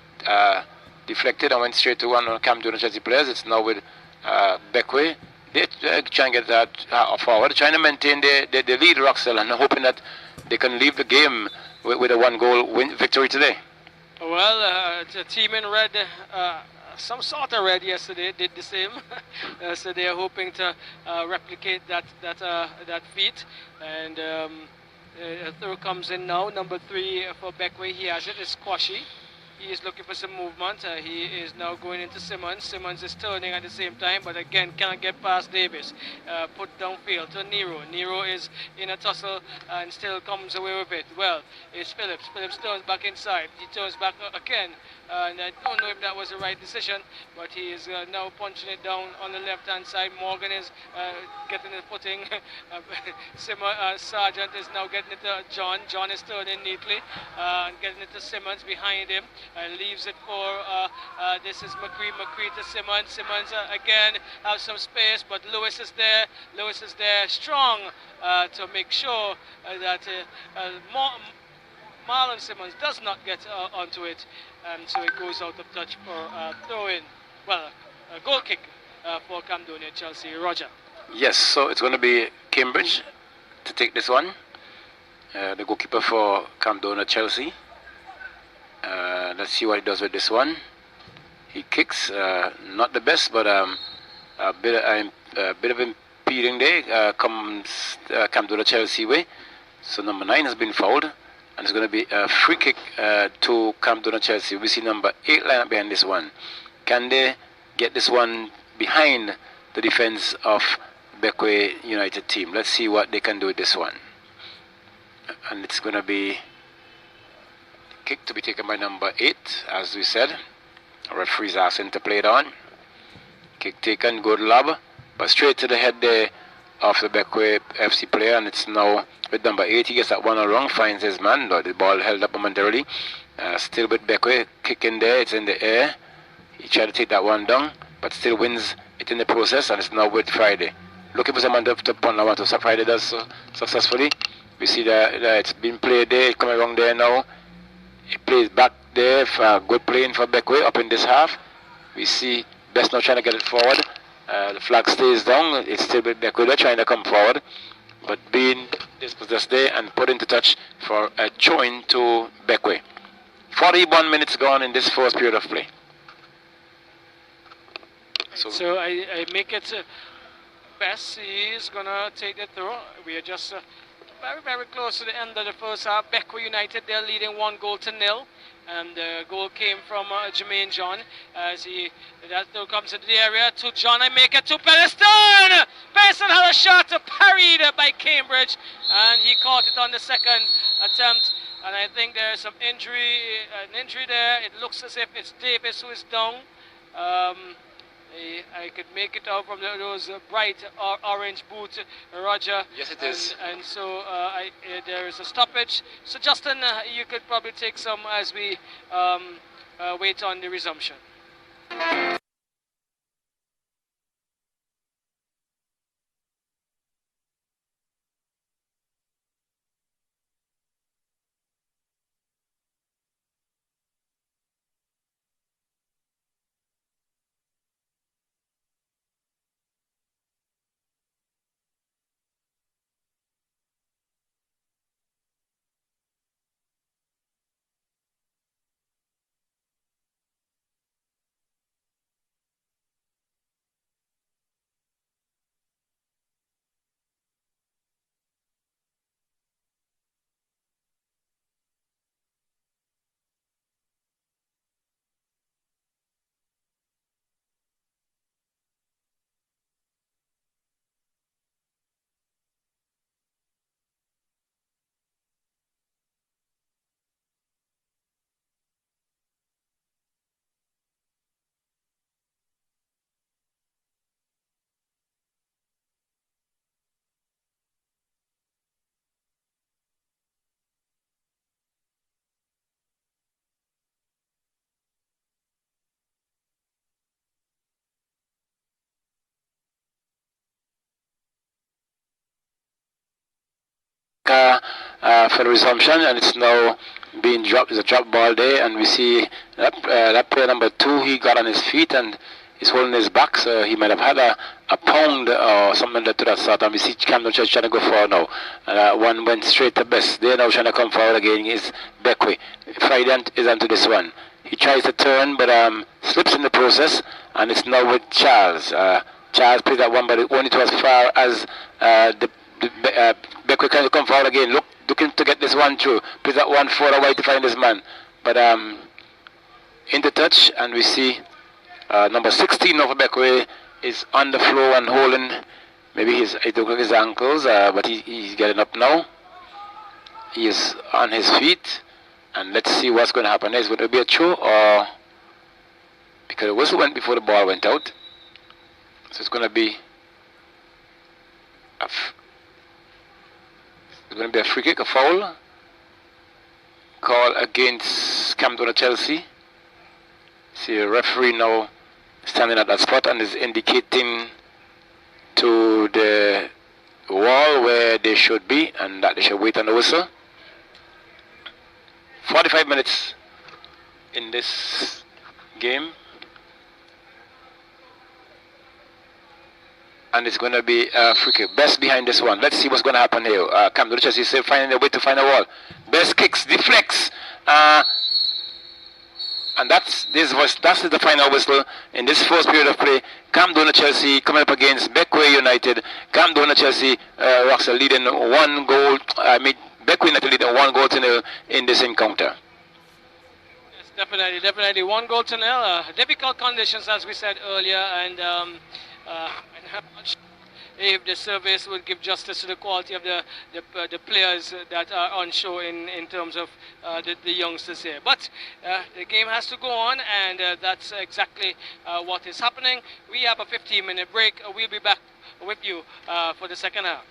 deflected and went straight to one of Camden Chelsea players. It's now with Beckwith. They're trying to get that forward, trying to maintain the lead, Roxell, and hoping that they can leave the game with a 1-goal victory today.
Well, the team in red, some sort of red yesterday, did the same. So they are hoping to replicate that feat. And through comes in now, number 3 for Beckwith. He has it, it's Squashy. He is looking for some movement. He is now going into Simmons. Simmons is turning at the same time, but again can't get past Davis. Put downfield to Nero. Nero is in a tussle and still comes away with it. Well, it's Phillips. Phillips turns back inside. He turns back again. And I don't know if that was the right decision, but he is now punching it down on the left-hand side. Morgan is getting the footing. Sargent is now getting it to John. John is turning neatly and getting it to Simmons behind him. And leaves it for this is McCree to Simmons. Simmons again has some space, but Lewis is there. Lewis is there strong to make sure that Marlon Simmons does not get onto it, and so it goes out of touch for throw-in. Well, a goal kick for Camden Chelsea. Roger.
Yes, so it's going to be Cambridge to take this one. The goalkeeper for Camden Chelsea. Let's see what he does with this one. He kicks, not the best, but a bit of impeding there comes Camden Chelsea way. So number 9 has been fouled, and it's going to be a free kick to Campton Chelsea. We see number 8 line up behind this one. Can they get this one behind the defense of Beckway United team? Let's see what they can do with this one. And it's going to be kick to be taken by number 8, as we said. Referee's asking to play it on. Kick taken, good lob, but straight to the head there of the Beckway FC player, and it's now with number 8. He gets that one wrong, finds his man, though the ball held up momentarily. Still with Beckway, kick in there, it's in the air. He tried to take that one down, but still wins it in the process, and it's now with Friday. Looking for someone to punt now, so Friday does so successfully. We see that it's been played there, it's coming around there now. It plays back there for good playing for Beckway up in this half. We see Best now trying to get it forward. The flag stays down. It's still with Beckway trying to come forward, but being dispossessed there and put into touch for a join to Beckway. 41 minutes gone in this first period of play.
So I make it Best. He is going to take the throw. We are just very, very close to the end of the first half. Beckway United, they're leading 1-0. And the goal came from Jermaine John as that throw comes into the area to John. I make it to Peniston. Peniston had a shot parried by Cambridge, and he caught it on the second attempt. And I think there's some an injury there. It looks as if it's Davis who is down. I could make it out from those bright orange boots, Roger.
Yes, it is.
And so there is a stoppage. So Justin, you could probably take some as we wait on the resumption.
For the resumption, and it's now being dropped. There's a drop ball there, and we see that player number 2, he got on his feet and he's holding his back, so he might have had a pound or something to that sort. And we see Camden Church trying to go forward now. One went straight to Best. They're now trying to come forward again. Is Beckway. Friday is onto this one. He tries to turn, but slips in the process, and it's now with Charles. Charles plays that one, but only to as far as Beckway can come forward again, looking to get this one through. Plays that one further away to find this man, but into touch, and we see number 16 of Beckway is on the floor and holding maybe his ankles, but he's getting up now. He is on his feet, and let's see what's going to happen. Is it going to be a throw, or because the whistle went before the ball went out, so it's going to be a free kick, a foul call against Campden Chelsea. See a referee now standing at that spot and is indicating to the wall where they should be and that they should wait on the whistle. 45 minutes in this game, and it's going to be free kick. Best behind this one. Let's see what's going to happen here. Campden Chelsea is finding a way to find a wall. Best kicks, deflects, and that's the final whistle in this first period of play. Campden Chelsea coming up against Beckway United. Campden Chelsea rocks are leading 1 goal. Beckwith not leading 1-0 in this encounter.
Yes, definitely. 1-0. Difficult conditions, as we said earlier, and I'm not sure if the service would give justice to the quality of the players that are on show in terms of the youngsters here. But the game has to go on, and that's exactly what is happening. We have a 15-minute break. We'll be back with you for the second half.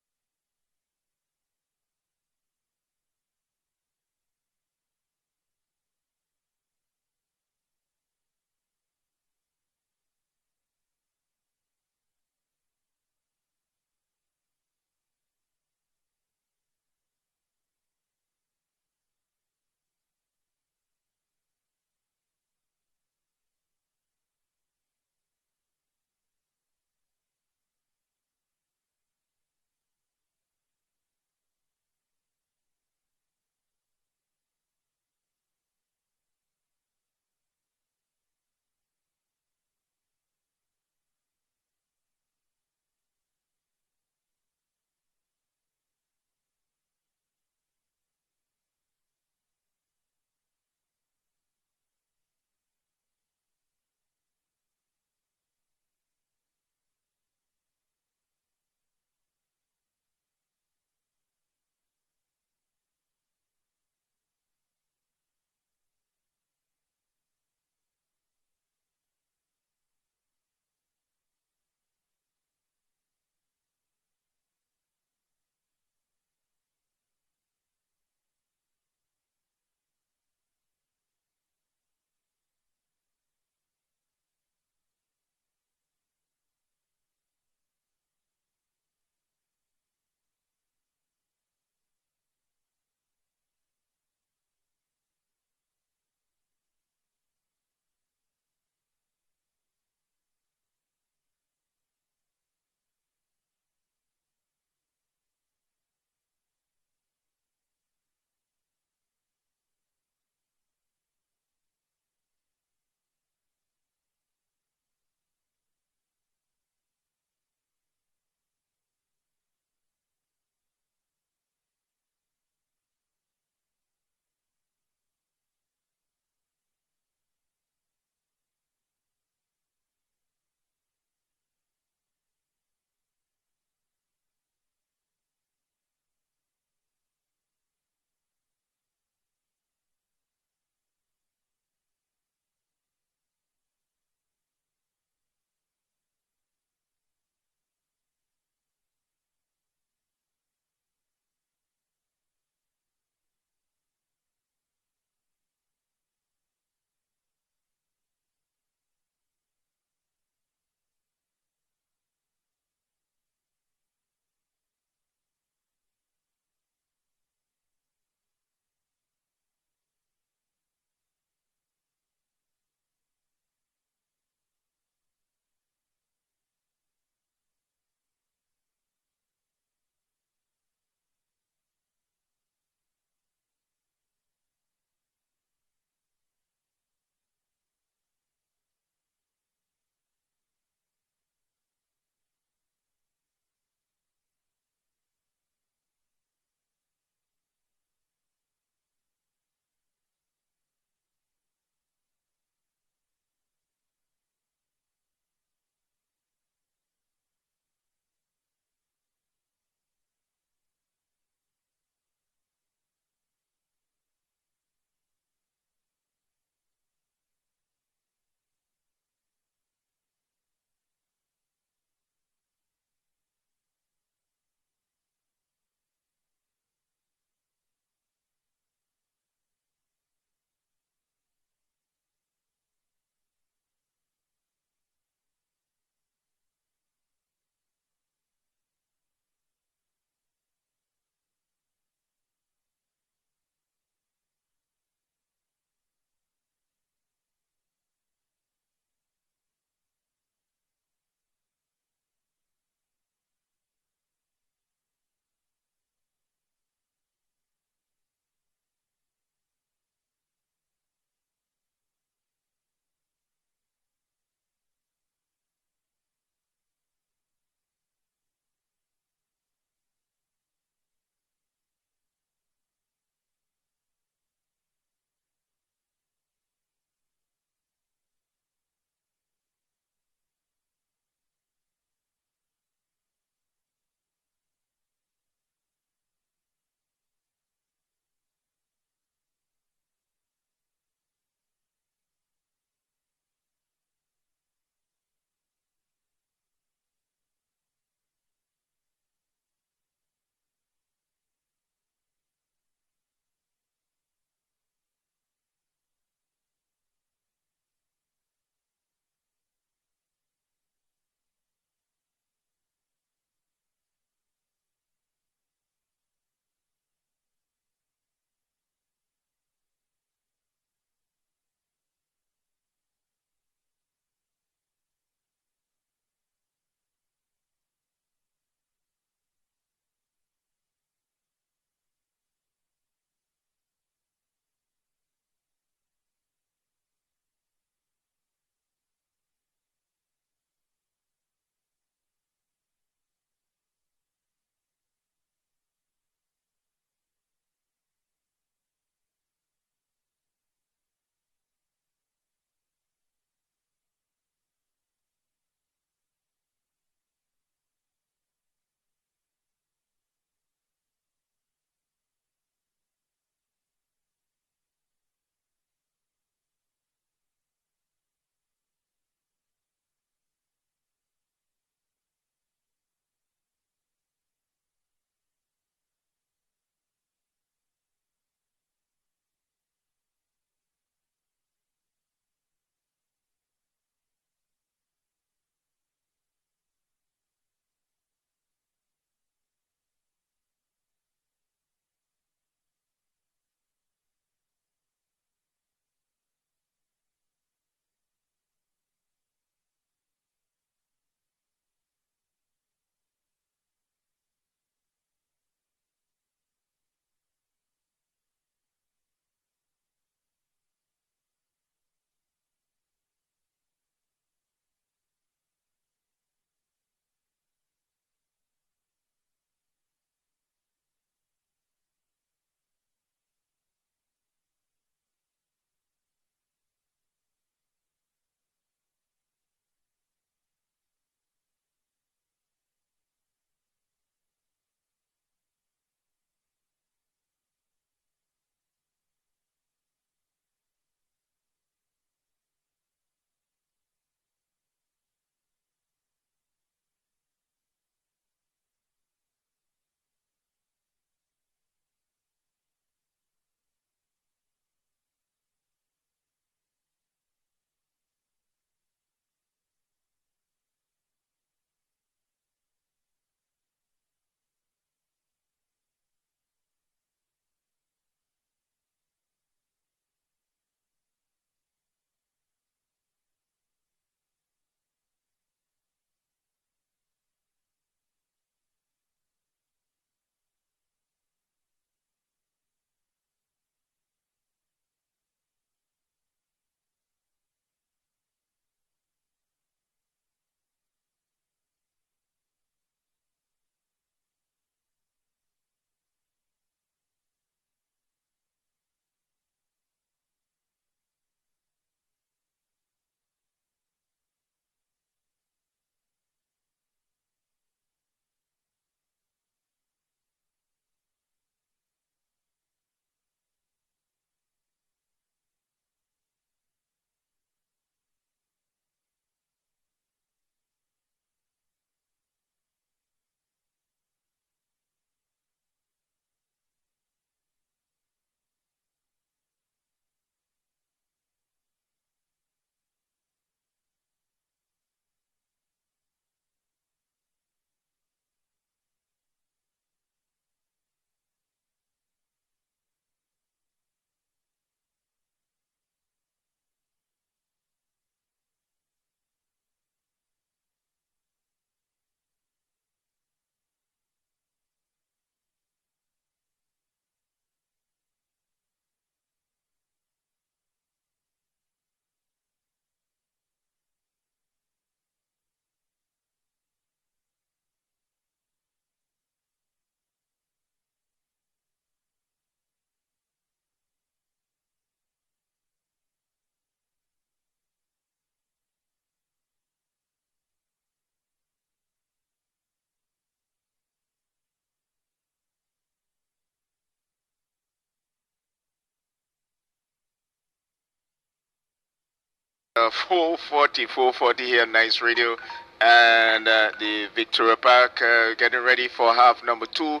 440 here, Nice Radio, and the Victoria Park getting ready for half number 2.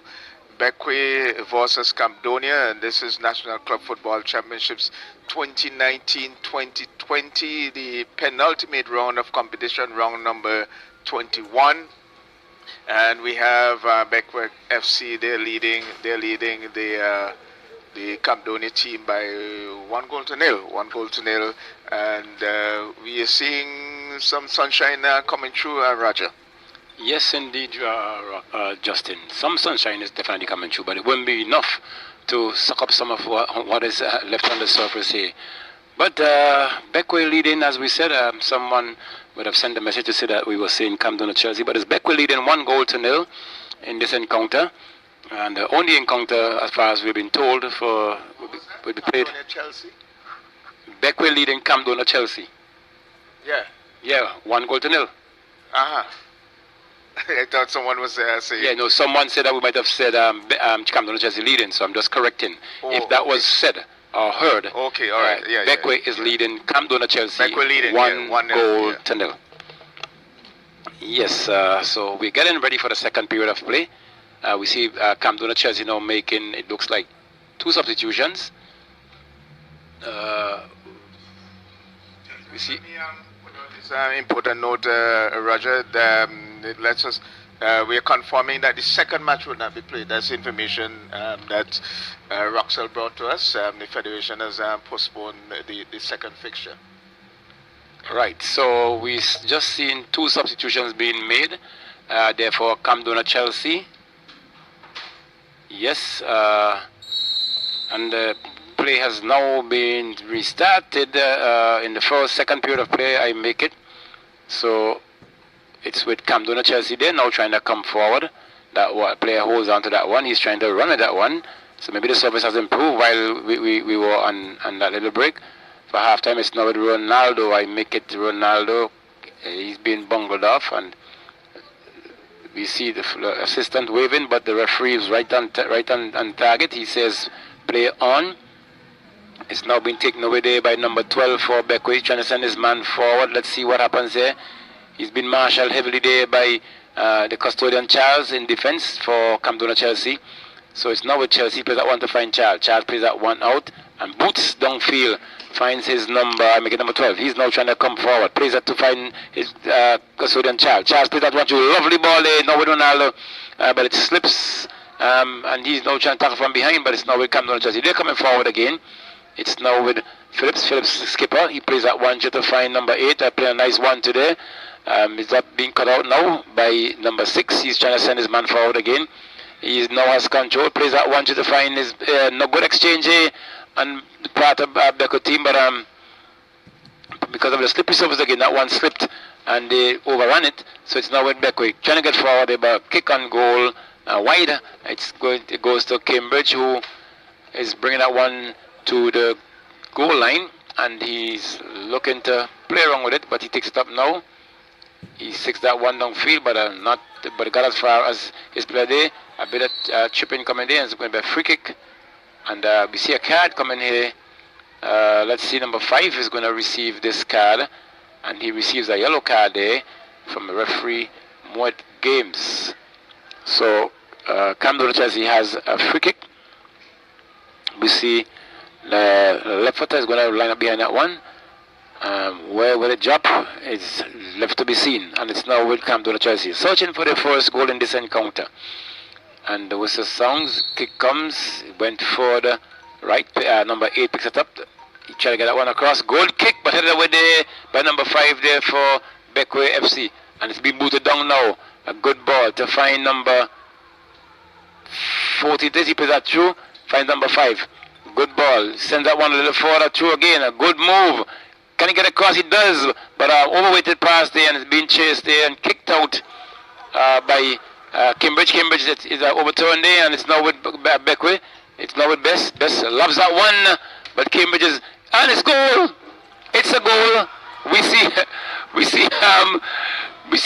Beckway versus Camdonia, and this is National Club Football Championships 2019-2020, the penultimate round of competition, round number 21. And we have Beckway FC. They're leading the Camdonia team by 1-0. 1-0, and we are seeing some sunshine coming through, Roger.
Yes, indeed, Justin. Some sunshine is definitely coming through, but it won't be enough to suck up some of what is left on the surface here. But Beckway leading, as we said, someone would have sent a message to say that we were saying Camden Chelsea, but it's Beckway leading 1-0 in this encounter. And the only encounter, as far as we've been told, will be played.
Chelsea?
Beckway leading Camden Chelsea.
Yeah.
Yeah, 1-0.
I thought someone was saying.
Yeah, no, someone said that we might have said Camden Chelsea leading, so I'm just correcting. If that was said or heard.
Okay, all right. Yeah,
Beckway is leading Camden Chelsea.
Beckway leading
1-0. Yes, so we're getting ready for the second period of play. We see Camden Chelsea now making, it looks like, 2 substitutions. We see.
It's an important note, Roger. It lets us. We are confirming that the second match will not be played. That's information that Roxel brought to us. The Federation has postponed the second fixture.
Right, so we just seen 2 substitutions being made. Therefore, Camden Chelsea. Yes, and the play has now been restarted in the second period of play. I make it. So it's with Camden Chelsea. They're now trying to come forward. That player holds on to that one. He's trying to run at that one. So maybe the service has improved while we were on that little break. For halftime, it's now with Ronaldo. I make it Ronaldo. He's been bungled off, and we see the assistant waving, but the referee is right on target. He says, play on. It's now been taken away there by number 12 for Beckway. He's trying to send his man forward. Let's see what happens there. He's been marshaled heavily there by the custodian Charles in defense for Camden Chelsea. So it's now with Chelsea. Plays that one to find Charles. Charles plays that one out and boots downfield. Finds his number, I make it number 12. He's now trying to come forward. Plays that to find his custodian Charles. Charles plays that one to lovely ball there. Now with Ronaldo. But it slips. And he's now trying to tackle from behind. But it's now with Camden Chelsea. They're coming forward again. It's now with Phillips. Phillips, skipper. He plays that one to find number 8. I play a nice one today. Is that being cut out now by number 6? He's trying to send his man forward again. He now has control. Plays that one to find his no good exchange here on part of Beckway team, but because of the slippery surface again, that one slipped and they overran it. So it's now with Beckway trying to get forward. But kick on goal wide. It goes to Cambridge, who is bringing that one to the goal line, and he's looking to play around with it, but he takes it up now. He sticks that one downfield, but it got as far as his player there. A bit of chipping coming there, and it's going to be a free kick. And we see a card coming here. Let's see, number 5 is going to receive this card, and he receives a yellow card there from the referee, Moet Games. So Camden Chelsea has a free kick. We see the left footer is going to line up behind that one. Where will it drop? It's left to be seen, and it's now with Camden Chelsea searching for the first goal in this encounter. And the whistle sounds, kick comes, went for the right, number 8 picks it up. He tried to get that one across, goal kick, but headed away there by number 5 there for Beckway FC. And it's been booted down now. A good ball to find number 40. He plays that through, finds number 5. Good ball, sends that one a little further through again, a good move. Can he get across? He does, but overweighted pass there, and it's been chased there and kicked out by Cambridge. Cambridge is overturned there, and it's now with Beckway. It's now with Best. Best loves that one, but Cambridge is, and it's goal. It's a goal. We see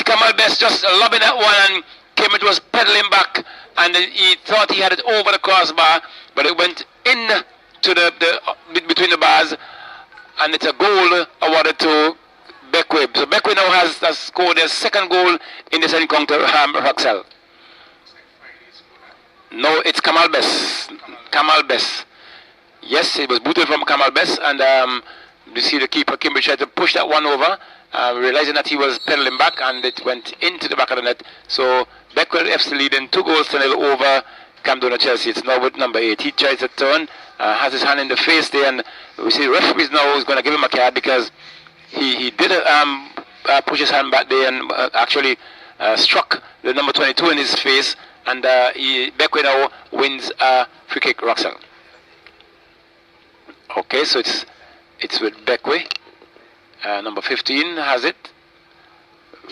Kamal Best just lobbing that one, and Cambridge was pedaling back, and he thought he had it over the crossbar, but it went in to the between the bars. and it's a goal awarded to Beckwith. So Beckwith now has scored their second goal in this encounter, Roxel. No, it's Kamal Bess. Kamal Bess. Yes, it was booted from Kamal Bess, and you see the keeper, Kimber, tried to push that one over, realizing that he was pedaling back, and it went into the back of the net. So Beckwith FC leading 2-0 over Camden Chelsea. It's now with number 8. He tries to turn, has his hand in the face there, and we see the referee now is going to give him a card because he did push his hand back there and actually struck the number 22 in his face, and Beckwith now wins a free kick, Roxel. Okay, so it's with Beckwith. Number 15 has it.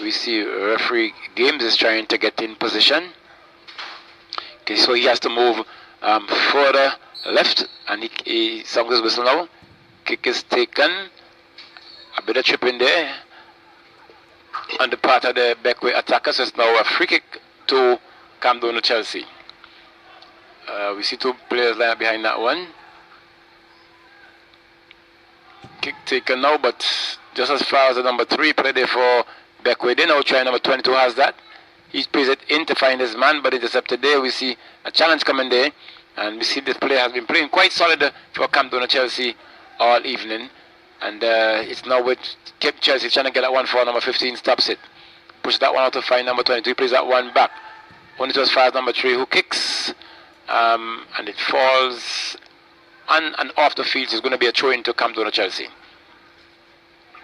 We see referee Games is trying to get in position. Okay, so he has to move further left, and he sounds his whistle now. Kick is taken. A bit of chip in there on the part of the Beckwith attacker. So it's now a free kick to Camden Chelsea. We see 2 players lying behind that one. Kick taken now, but just as far as the number 3 play there for Beckwith. They now try number 22 has that. He plays it in to find his man, but intercepted there. We see a challenge coming there, and we see this player has been playing quite solid for Camden Chelsea all evening, and it's now with Chelsea trying to get that one for number 15, stops it. Pushes that one out to find number 22, he plays that one back. Only to as far as number 3 who kicks, and it falls on and off the field. So it's going to be a throw into Camden Chelsea.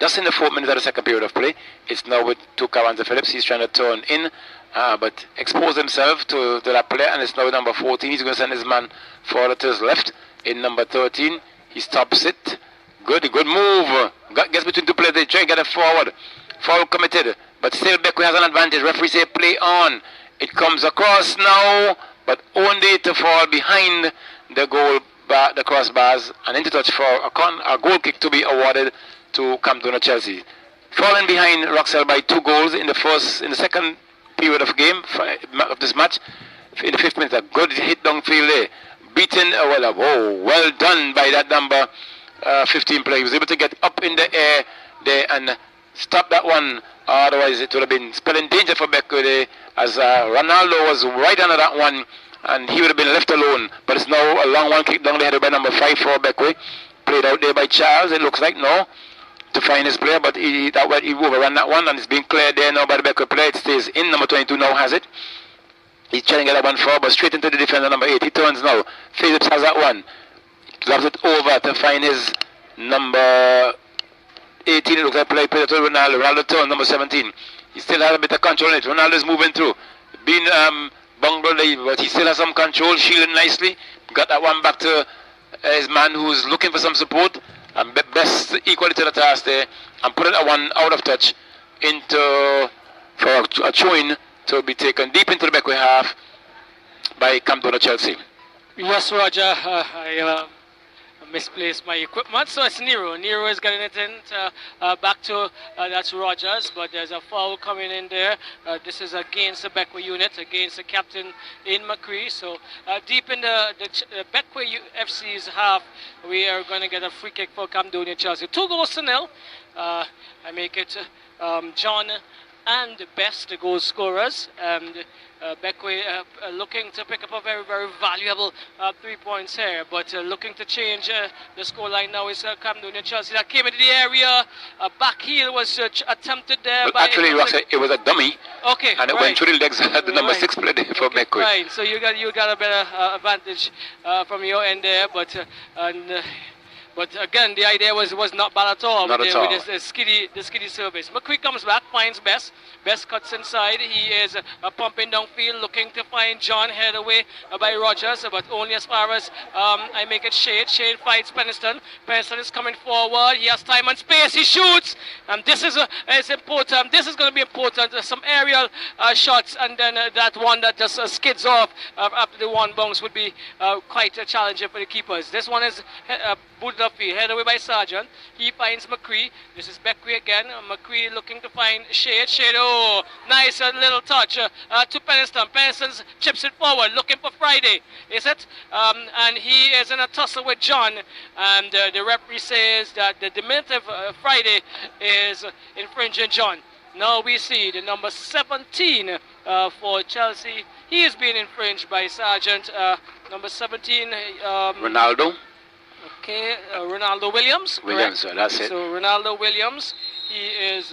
Just in the 4th minute of the second period of play, it's now with Tukawanza Phillips. He's trying to turn in, but expose himself to that player, and it's now number 14. He's going to send his man forward to his left. In number 13, he stops it. Good move. Gets between 2 players. They try to get it forward. Foul committed, but still Beckwith has an advantage. Referee say play on. It comes across now, but only to fall behind the goal bar, the crossbars, and into touch for a goal kick to be awarded to Camden Chelsea. Falling behind Roxel by 2 goals in the second period of game of this match. In the 5th minute, a good hit downfield there. Beaten, well done by that number 15 player. He was able to get up in the air there and stop that one. Otherwise, it would have been spelling danger for Beckwith there, as Ronaldo was right under that one, and he would have been left alone. But it's now a long one kick down the header by number 5 for Beckwith. Played out there by Charles, it looks like, no, to find his player, but he overran that one, and it's being cleared there now by the Beckwith player. It stays in. Number 22 now has it. He's trying to get that one forward, but straight into the defender, number 8. He turns now. Phillips has that one. Loves it over to find his number 18. It looks like play to Ronaldo. Ronaldo turns, number 17. He still has a bit of control on it. Ronaldo is moving through. Being bungled, but he still has some control, shielding nicely. Got that one back to his man who's looking for some support. And Best equally to the task there, and put it that one out of touch into for a throw-in to be taken deep into the Beckwith half by Camden Chelsea.
Yes, Roger. I misplaced my equipment, so it's Nero. Nero is getting it in back to that's Rogers, but there's a foul coming in there. This is against the Beckwith unit, against the captain in McCree. So deep in the Beckwith FC's half, we are going to get a free kick for Camden Chelsea. 2-0. I make it John and Best, the goal scorers, and Beckwith looking to pick up a very, very valuable 3 points here, but looking to change the scoreline now is Camden Chelsea that came into the area. A back heel was attempted there.
Well, actually, it was a dummy.
Okay,
and it went through the legs of the number 6 player for Beckwith.
Right, so you got a better advantage from your end there, but but again, the idea was not bad at all.
Not at all.
With the skiddy service. McCree comes back, finds Best. Best cuts inside. He is pumping downfield, looking to find John, head away by Rogers, but only as far as I make it Shade. Shade fights Peniston. Peniston is coming forward. He has time and space. He shoots, and this is important. This is going to be important. Some aerial shots, and then that one that just skids off after the one bounce would be quite challenging for the keepers. This one is booted center of field. Headed away by Sargent. He finds McCree. This is Beckwith again. McCree looking to find Shade. Shade, oh, nice little touch to Peniston. Peniston chips it forward, looking for Friday. Is it? And he is in a tussle with John. And the referee says that the diminutive Friday is infringing John. Now we see the number 17 for Chelsea. He is being infringed by Sargent. Number 17.
Ronaldo.
Okay, Ronaldo Williams.
Williams, that's it.
So Ronaldo Williams, he is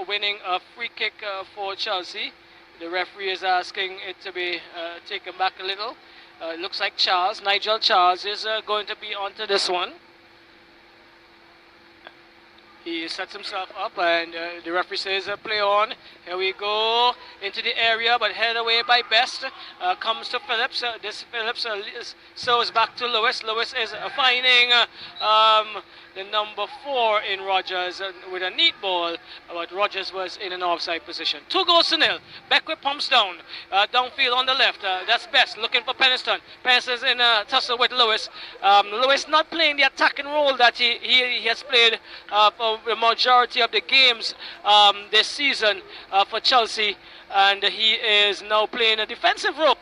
winning a free kick for Chelsea. The referee is asking it to be taken back a little. It looks like Nigel Charles is going to be onto this one. He sets himself up and the referee says play on. Here we go into the area, but headed away by Best. Comes to Phillips. This Phillips serves back to Lewis. Lewis is finding the number 4 in Rogers with a neat ball, but Rogers was in an offside position. 2-0. Beckwith pumps down. Downfield on the left. That's Best looking for Peniston. Peniston is in a tussle with Lewis. Lewis not playing the attacking role that he has played for the majority of the games this season for Chelsea, and he is now playing a defensive role.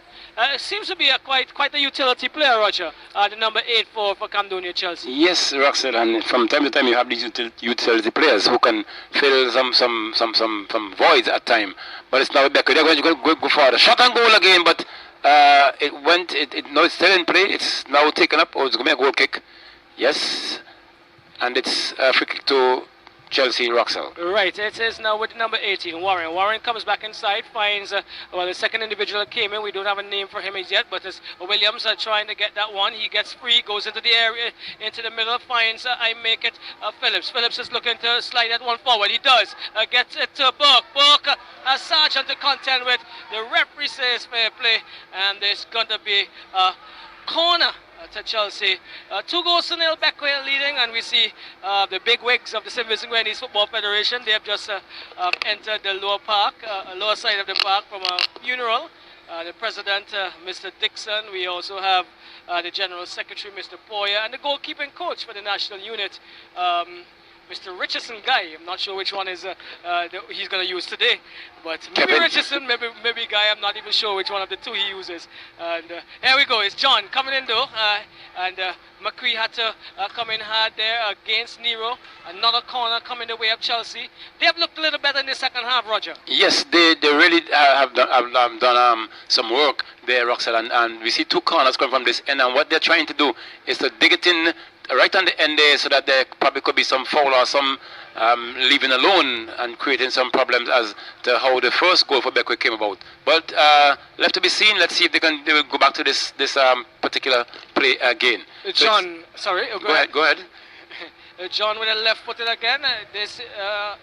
Seems to be quite a utility player, Roger. The number 8 for Camdonia Chelsea.
Yes, Roxel, and from time to time you have these utility players who can fill some voids at time. But it's now back. They're going to go for the shot and goal again, but now it's still in play. It's now taken up. Oh, it's going to be a goal kick. Yes, and it's a free kick to Chelsea, Roxel.
Right, it is now with number 18, Warren. Warren comes back inside, finds, the second individual came in. We don't have a name for him as yet, but it's Williams trying to get that one. He gets free, goes into the area, into the middle, finds, Phillips. Phillips is looking to slide that one forward. He does. Gets it to Burke. Burke has Sargent to contend with. The referee says fair play, and there's going to be a corner to Chelsea. 2-0 Beckwith leading, and we see the big wigs of the St. Vincent Grenadines Football Federation. They have just entered the lower side of the park from a funeral. The president, Mr. Dixon. We also have the general secretary, Mr. Poyer, and the goalkeeping coach for the national unit, Mr. Richardson Guy. I'm not sure which one is he's going to use today, but maybe
Kevin.
Richardson, maybe Guy. I'm not even sure which one of the two he uses. And here we go. It's John coming in though, and McCree had to come in hard there against Nero. Another corner coming the way of Chelsea. They have looked a little better in the second half, Roger.
Yes, they really have done some work there, Roxel, and we see 2 corners coming from this end, and what they're trying to do is to dig it in right on the end there, so that there probably could be some foul or some leaving alone and creating some problems as to how the first goal for Beckwith came about. But left to be seen. Let's see if they will go back to this particular play again.
John, sorry,
go ahead. Go ahead.
John with a left footed again.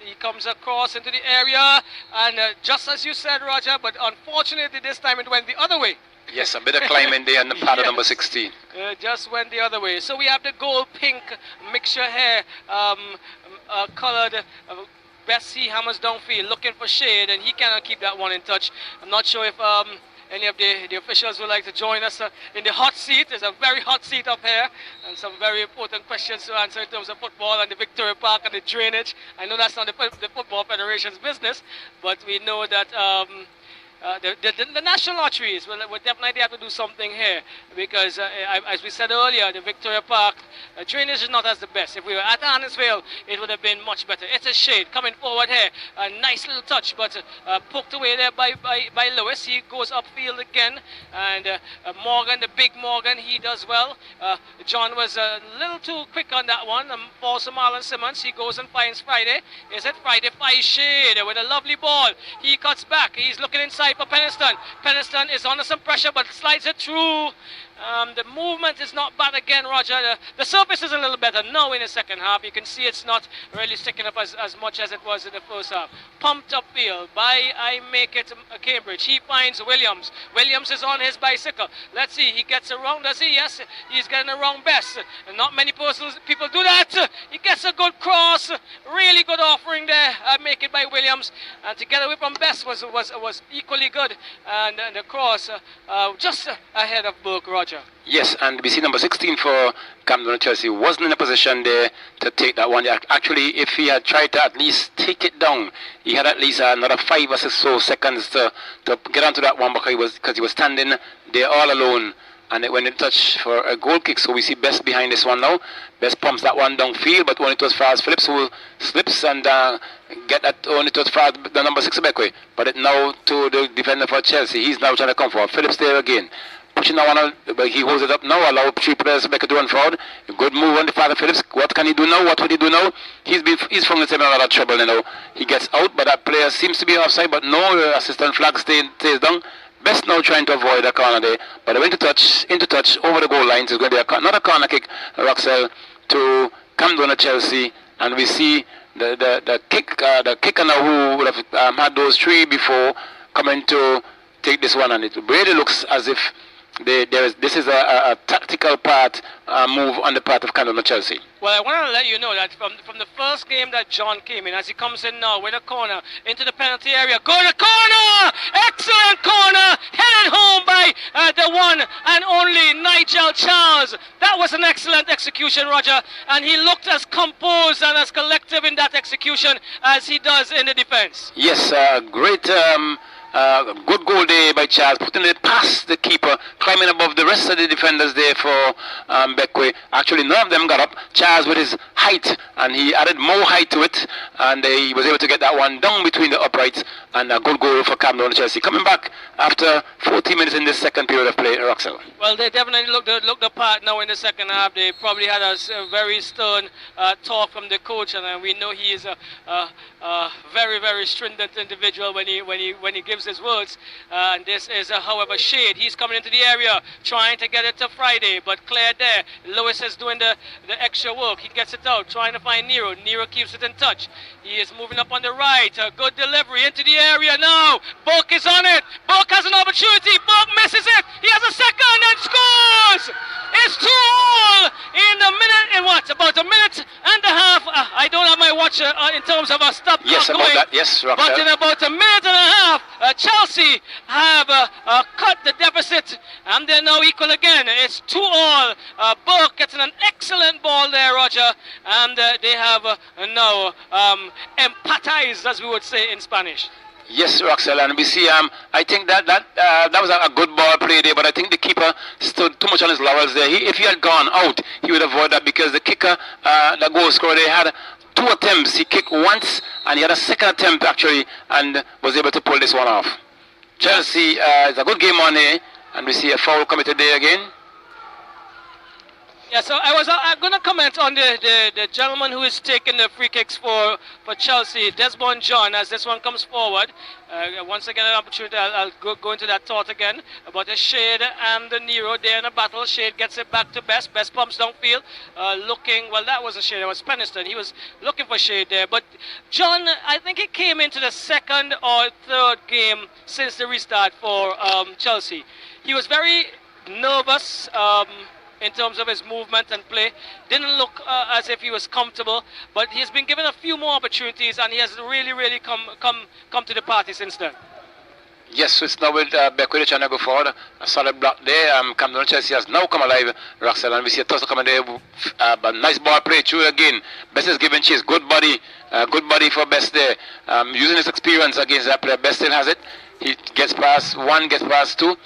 He comes across into the area, and just as you said, Roger, but unfortunately this time it went the other way.
Yes, a bit of climbing there on the pad of number 16.
Just went the other way. So we have the gold pink mixture hair, colored. Bessie hammers downfield looking for Shade, and he cannot keep that one in touch. I'm not sure if any of the officials would like to join us in the hot seat. There's a very hot seat up here, and some very important questions to answer in terms of football and the Victoria Park and the drainage. I know that's not the Football Federation's business, but we know that the national lotteries will definitely have to do something here, because as we said earlier, the Victoria Park drainage is not as the best. If we were at Annisville, it would have been much better. It's a Shade coming forward here, a nice little touch, but poked away there by Lewis. He goes upfield again, and Morgan, the big Morgan, he does well. John was a little too quick on that one. Falls to Marlon Simmons. He goes and finds Friday. Is it Friday? Finds Shade with a lovely ball. He cuts back. He's looking inside for Peniston. Peniston is under some pressure, but slides it through. The movement is not bad again, Roger. The surface is a little better now in the second half. You can see it's not really sticking up as much as it was in the first half. Pumped up field by Cambridge. He finds Williams. Williams is on his bicycle. Let's see, he gets around, does he? Yes, he's getting around Best. And not many people do that. He gets a good cross. Really good offering there. Make it by Williams. And to get away from Best was equally good. And the cross just ahead of Burke, Roger. Roger.
Yes, and we see number 16 for Camden Chelsea wasn't in a position there to take that one. Actually, if he had tried to at least take it down, he had at least another 5 or so seconds to get onto that one because he was standing there all alone. And it went in touch for a goal kick. So we see Best behind this one now. Best pumps that one downfield, but only to as far as Phillips, who slips and get that only to as far as the number 6 Beckway. But it now to the defender for Chelsea. He's now trying to come forward. Phillips there again. Pushing that one, but he holds it up now. Allow 3 players Becker to run forward. Good move on the part of Phillips. What can he do now? What would he do now? He's from the a lot of trouble now. He gets out, but that player seems to be offside. But no assistant flag stays down. Best now trying to avoid a corner there, but into touch over the goal lines. It's going to be another corner kick, Roxell, to come down to Chelsea, and we see the kicker now who would have had those 3 before coming to take this one, and it really looks as if this is a tactical move on the part of Camden Chelsea.
Well, I want to let you know that from the first game that John came in, as he comes in now with a corner into the penalty area, go to corner! Excellent corner! Headed home by the one and only Nigel Charles. That was an excellent execution, Roger, and he looked as composed and as collective in that execution as he does in the defense.
Yes, great. Good goal there by Charles, putting it past the keeper, climbing above the rest of the defenders there for Beckway. Actually, none of them got up. Charles with his height, and he added more height to it, and he was able to get that one down between the uprights, and a good goal for Camden Chelsea. Coming back after 40 minutes in this second period of play, Roxell.
Well, they definitely looked the part now in the second half. They probably had a very stern talk from the coach, and we know he is a very, very stringent individual when he gives his words. And this is, however, Shade. He's coming into the area, trying to get it to Friday, but cleared there. Lewis is doing the extra work. He gets it out, trying to find Nero. Nero keeps it in touch. He is moving up on the right. A good delivery into the area now. Buck is on it. Buck has an opportunity. Buck misses it. He has a second and scores. It's 2-2 in a minute. In what? About a minute and a half. I don't have my watch in terms of a stop.
Yes, about
going,
that. Yes, Roxell.
but in about a minute and a half, Chelsea have cut the deficit, and they're now equal again. It's 2-2. Burke gets an excellent ball there, Roger, and they have now empatized, as we would say in Spanish.
Yes, Roxell, and we see. I think that was a good ball play there, but I think the keeper stood too much on his laurels there. If he had gone out, he would avoid that, because the kicker, the goal scorer, they had 2 attempts. He kicked once, and he had a second attempt actually, and was able to pull this one off. Chelsea, it's a good game on here, and we see a foul committed there again.
Yeah, so I was going to comment on the gentleman who is taking the free kicks for Chelsea, Desmond John, as this one comes forward. Once I get an opportunity, I'll go into that thought again about the Shade and the Nero there in a battle. Shade gets it back to Best. Best pumps downfield, looking, well, that was a Shade. It was Peniston. He was looking for Shade there. But John, I think he came into the second or third game since the restart for Chelsea. He was very nervous. In terms of his movement and play, didn't look as if he was comfortable, but he's been given a few more opportunities, and he has really come to the party since then.
Yes, so it's now with Beckwith trying to go forward. A solid block there. Camden Chelsea has now come alive, Roxell, and we see a toss coming there. A nice ball play through again. Best is giving chase. Good body for Best there. Using his experience against that player. Best still has it. He gets past 1, gets past 2.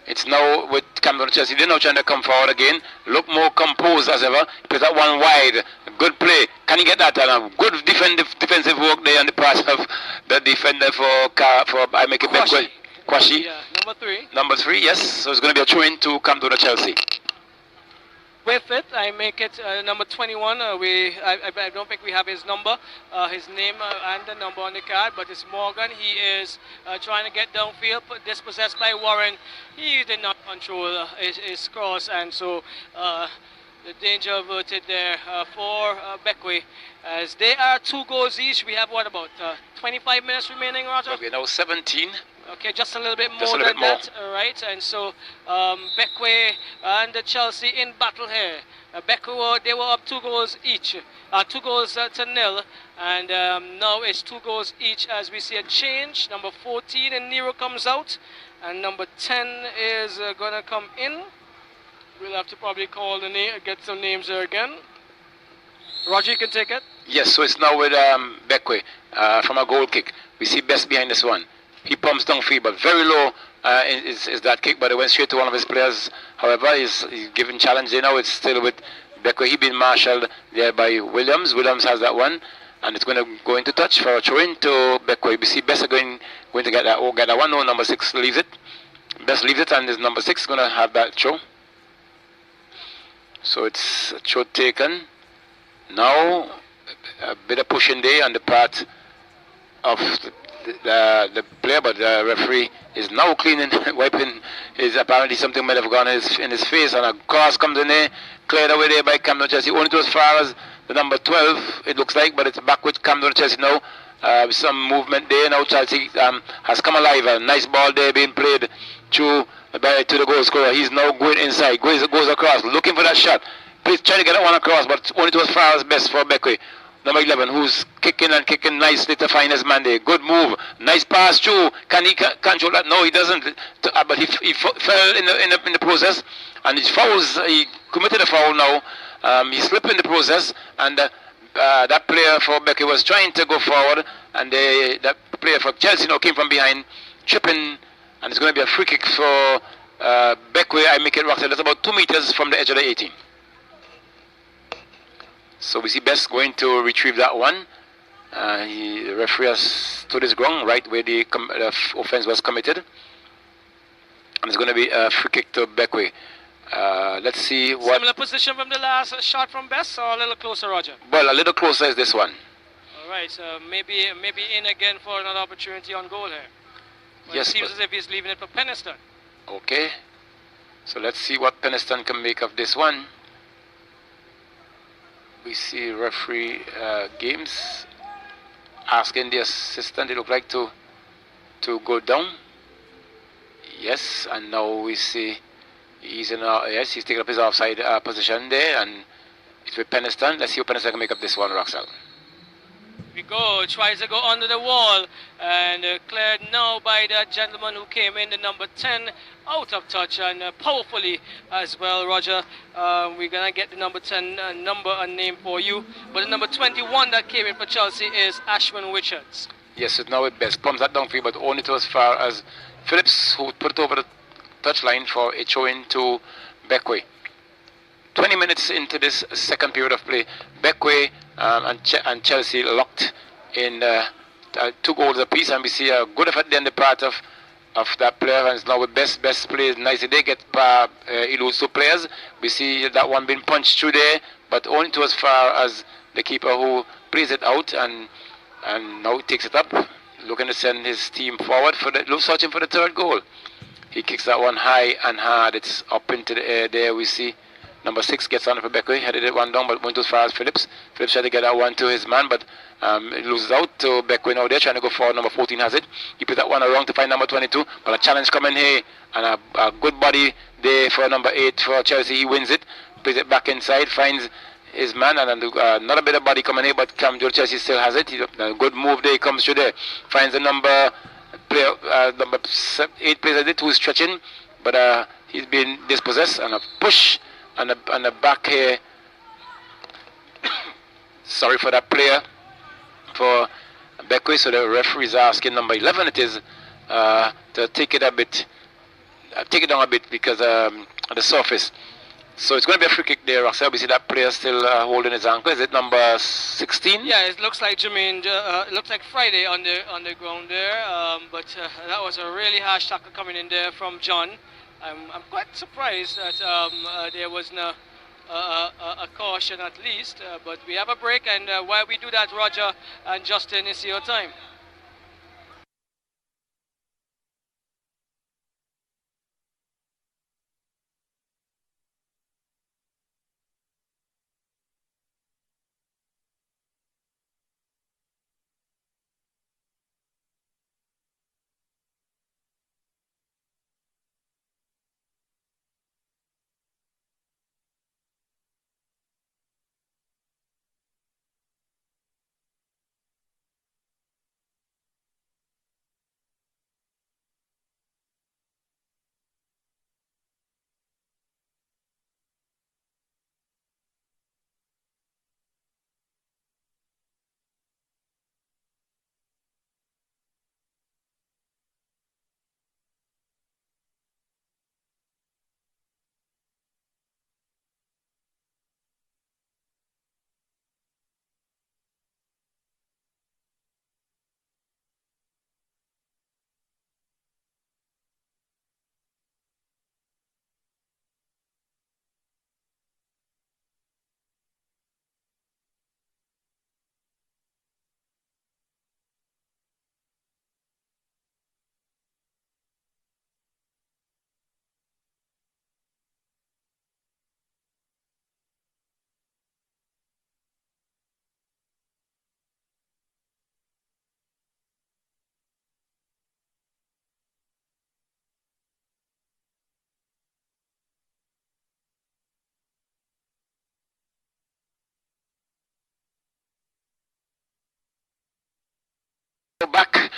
It's now with Camden Chelsea. They're now trying to come forward again. Look more composed as ever. Plays that one wide. Good play. Can he get that? Good defensive work there on the part of the defender for I make it Beckwith. Kwashi.
Yeah, number 3.
Number 3, yes. So it's going to be a throw-in to Camden Chelsea.
With it, I make it number 21. I don't think we have his number, his name and the number on the card, but it's Morgan. He is trying to get downfield, dispossessed by Warren. He did not control his cross, and so the danger averted there for Beckwith. As they are 2 goals each, we have what, about 25 minutes remaining, Roger?
Okay, now 17.
Okay, just a little bit more than that, right? And so Beckwith and Chelsea in battle here. Beckwith, they were up 2 goals each, 2 goals to 0, and now it's 2 goals each as we see a change. Number 14 and Nero comes out, and number 10 is going to come in. have to probably call the name, get some names there again. Roger, you can take it.
Yes, so it's now with Beckway from a goal kick. We see Best behind this one. He pumps down free, but very low is that kick, but it went straight to one of his players. However, he's given challenge there now. It's still with Beckway. He been marshaled there by Williams. Williams has that one, and it's going to go into touch for a throw in to Beckway. We see Best are going to get that one. No, number 6 leaves it. Best leaves it, and his number 6 going to have that throw. So it's a throw taken. Now, a bit of pushing there on the part of the player, but the referee is now cleaning, wiping his, apparently something might have gone in his face, and a cross comes in there, cleared away there by Camden Chelsea. Only to as far as the number 12, it looks like, but it's back with Camden Chelsea now. Some movement there now. Chelsea has come alive. A nice ball there being played through to the goal scorer. He's now going inside, goes across, looking for that shot. Please try to get that one across, but only to as far as Best for Beckway. Number 11, who's kicking nicely to find his man there. Good move, nice pass through. Can he control that? No, he doesn't. But he fell in the process, and his fouls. He committed a foul now. He slipped in the process, and that player for Beckway was trying to go forward, and that player for Chelsea now came from behind, tripping, and it's going to be a free kick for Beckway. I make it rock. That's about 2 meters from the edge of the 18. So we see Best going to retrieve that one. The referee has stood his ground right where the offense was committed. And it's going to be a free kick to Beckway. Let's see what...
Similar position from the last shot from Best, or a little closer, Roger?
Well, a little closer is this one.
All right, so maybe in again for another opportunity on goal here. Well,
yes,
it seems as if he's leaving it for Penniston.
Okay. So let's see what Penniston can make of this one. We see referee Games asking the assistant, it looked like, to go down. Yes, and now we see he's in yes, he's taking up his offside position there, and it's with Penniston. Let's see what Penniston can make up this one, Roxelle.
We go, tries to go under the wall, and cleared now by that gentleman who came in, the number 10, out of touch, and powerfully as well, Roger. We're going to get the number 10 number and name for you, but the number 21 that came in for Chelsea is Ashman Richards.
Yes, it's now with Best. Pumps that down free, but only to as far as Phillips, who put it over the touchline for a throw-in to Beckway. 20 minutes into this second period of play, Beckway and Chelsea locked in 2 goals apiece, and we see a good effort there on the part of that player, and it's now with Best plays nicely. They get eludes 2 players. We see that one being punched through there, but only to as far as the keeper who plays it out, and now takes it up, looking to send his team forward for searching for the 3rd goal. He kicks that one high and hard. It's up into the air there. We see number 6 gets on for Beckway, headed it one down, but went as far as Phillips. Phillips tried to get that one to his man, but it loses out to Beckway now. They're trying to go forward. Number 14 has it. He put that one around to find number 22, but a challenge coming here, and a good body there for number 8 for Chelsea. He wins it, plays it back inside, finds his man, and another bit of body coming here, but Chelsea still has it. A good move there, he comes through there, finds the number 8 player who's stretching, but he's been dispossessed, and a push on the back here. Sorry for that player for Beckway. So the referee is asking number 11 it is to take it down a bit because of the surface. So it's going to be a free kick there, Roxelle. We see that player still holding his ankle. Is it number 16?
Yeah, it looks like Jermaine. It looks like Friday on the ground there. But that was a really harsh tackle coming in there from John. I'm quite surprised that there was no a caution at least. But we have a break, and while we do that, Roger and Justin, it's your time.
go back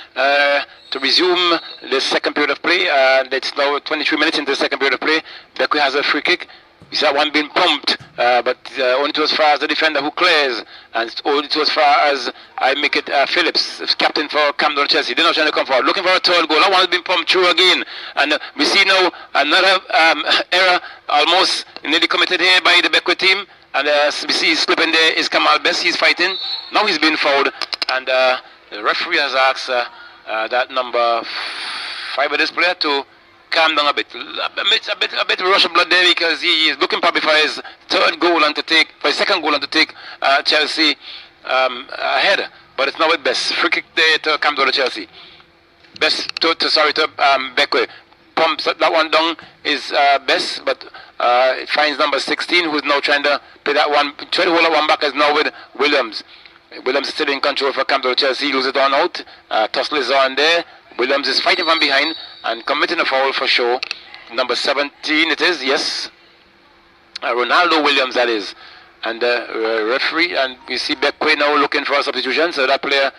to resume the second period of play. It's now 23 minutes into the second period of play. Beckwith has a free kick. You see that one being pumped, but only to as far as the defender who clears, and only to as far as I make it Phillips, captain for Camden Chelsea. They're not trying to come forward, looking for a third goal. That one has been pumped through again, and we see now another error almost nearly committed here by the Beckwith team, and we see slipping there is Kamal Best. He's fighting. Now he's been fouled, and the referee has asked that number 5 of this player to calm down a bit rush of blood there, because he is looking probably for his third goal and to take, for his second goal and to take Chelsea ahead. But it's now with Best. Free kick there to come to Chelsea. Best to Beckwith. Pumps that one down is Best, but it finds number 16, who's now trying to play that one, try to hold that one back, is now with Williams. Williams is still in control for Campbell Chelsea, loses it on out. Tussle is on there. Williams is fighting from behind and committing a foul for sure. Number 17 it is, yes. Ronaldo Williams, that is. And referee, and we see Beckwith now looking for a substitution. So that player,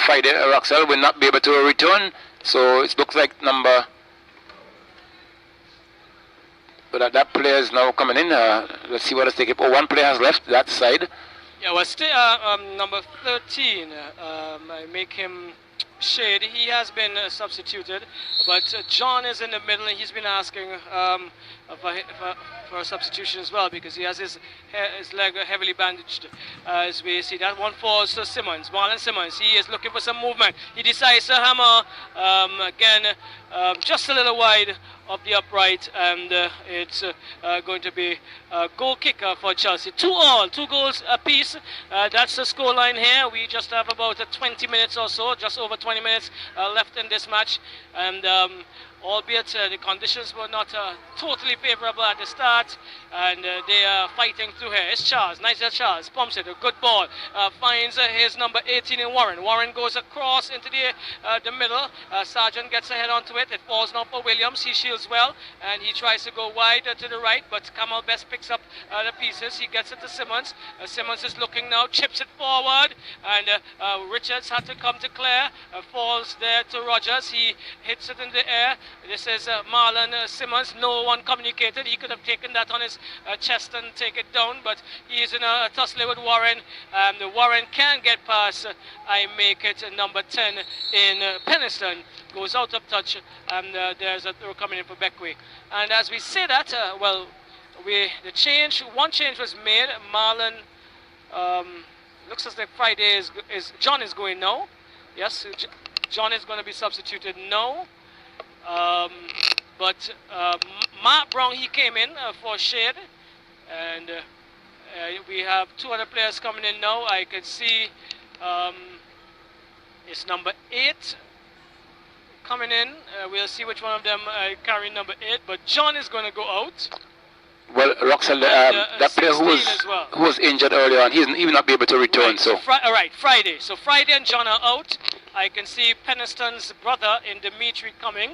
Friday, Roxell, will not be able to return. So it looks like number... But that player is now coming in. Let's see what is taking. Oh, one player has left that side.
Yeah, well, still number 13. I make him Shade. He has been substituted, but John is in the middle, and he's been asking for a substitution as well, because he has his leg heavily bandaged. As we see, that one falls to Simmons, Marlon Simmons. He is looking for some movement. He decides to hammer again, just a little wide of the upright, and it's going to be a goal kicker for Chelsea. 2 goals apiece. That's the score line here. We just have about 20 minutes or so, just over 20 minutes left in this match, and albeit the conditions were not totally favorable at the start, and they are fighting through here. It's Charles, Nigel Charles, pumps it, a good ball, finds his number 18 in Warren. Warren goes across into the middle. Sargent gets ahead onto it. It falls now for Williams. He shields well, and he tries to go wide to the right, but Kamal Best picks up the pieces. He gets it to Simmons. Simmons is looking now, chips it forward, and Richards had to come to clear. Falls there to Rogers. He hits it in the air. This is Marlon Simmons. No one communicated. He could have taken that on his chest and take it down, but he is in a tussle with Warren. Warren can get past. I make it number 10 in Penniston. Goes out of touch, and there's a throw coming in for Beckwith. And as we say that, well, one change was made. Marlon, looks as if Friday John is going now. Yes, John is going to be substituted now. But Mark Brown, he came in for Shade, and we have 2 other players coming in now. I can see it's number 8 coming in. We'll see which one of them carrying number 8, but John is going to go out.
Well, Roxell, that player who was injured earlier on, he will not be able to return.
Right, so Friday. So Friday and John are out. I can see Penniston's brother in Dimitri coming.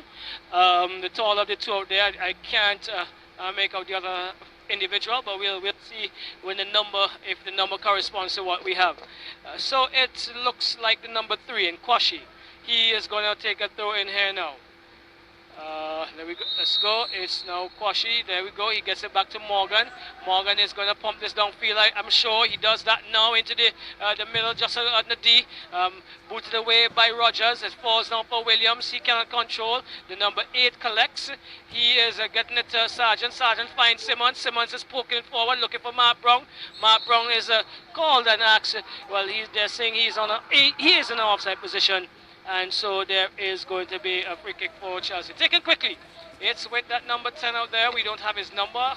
The tall of the 2 out there. I can't make out the other individual, but we'll see when if the number corresponds to what we have. So it looks like the number 3 in Kwashi. He is going to take a throw in here now. There we go. Let's go. It's now Kwashi. There we go. He gets it back to Morgan. Morgan is going to pump this downfield. I'm sure he does that now into the middle, just on the D. Booted away by Rogers. It falls down for Williams. He cannot control. The number 8 collects. He is getting it to Sargent. Sargent finds Simmons. Simmons is poking it forward, looking for Mark Brown. Mark Brown is called and asked. Well, they're saying he is in an offside position. And so there is going to be a free kick for Chelsea. Taken quickly. It's with that number 10 out there. We don't have his number.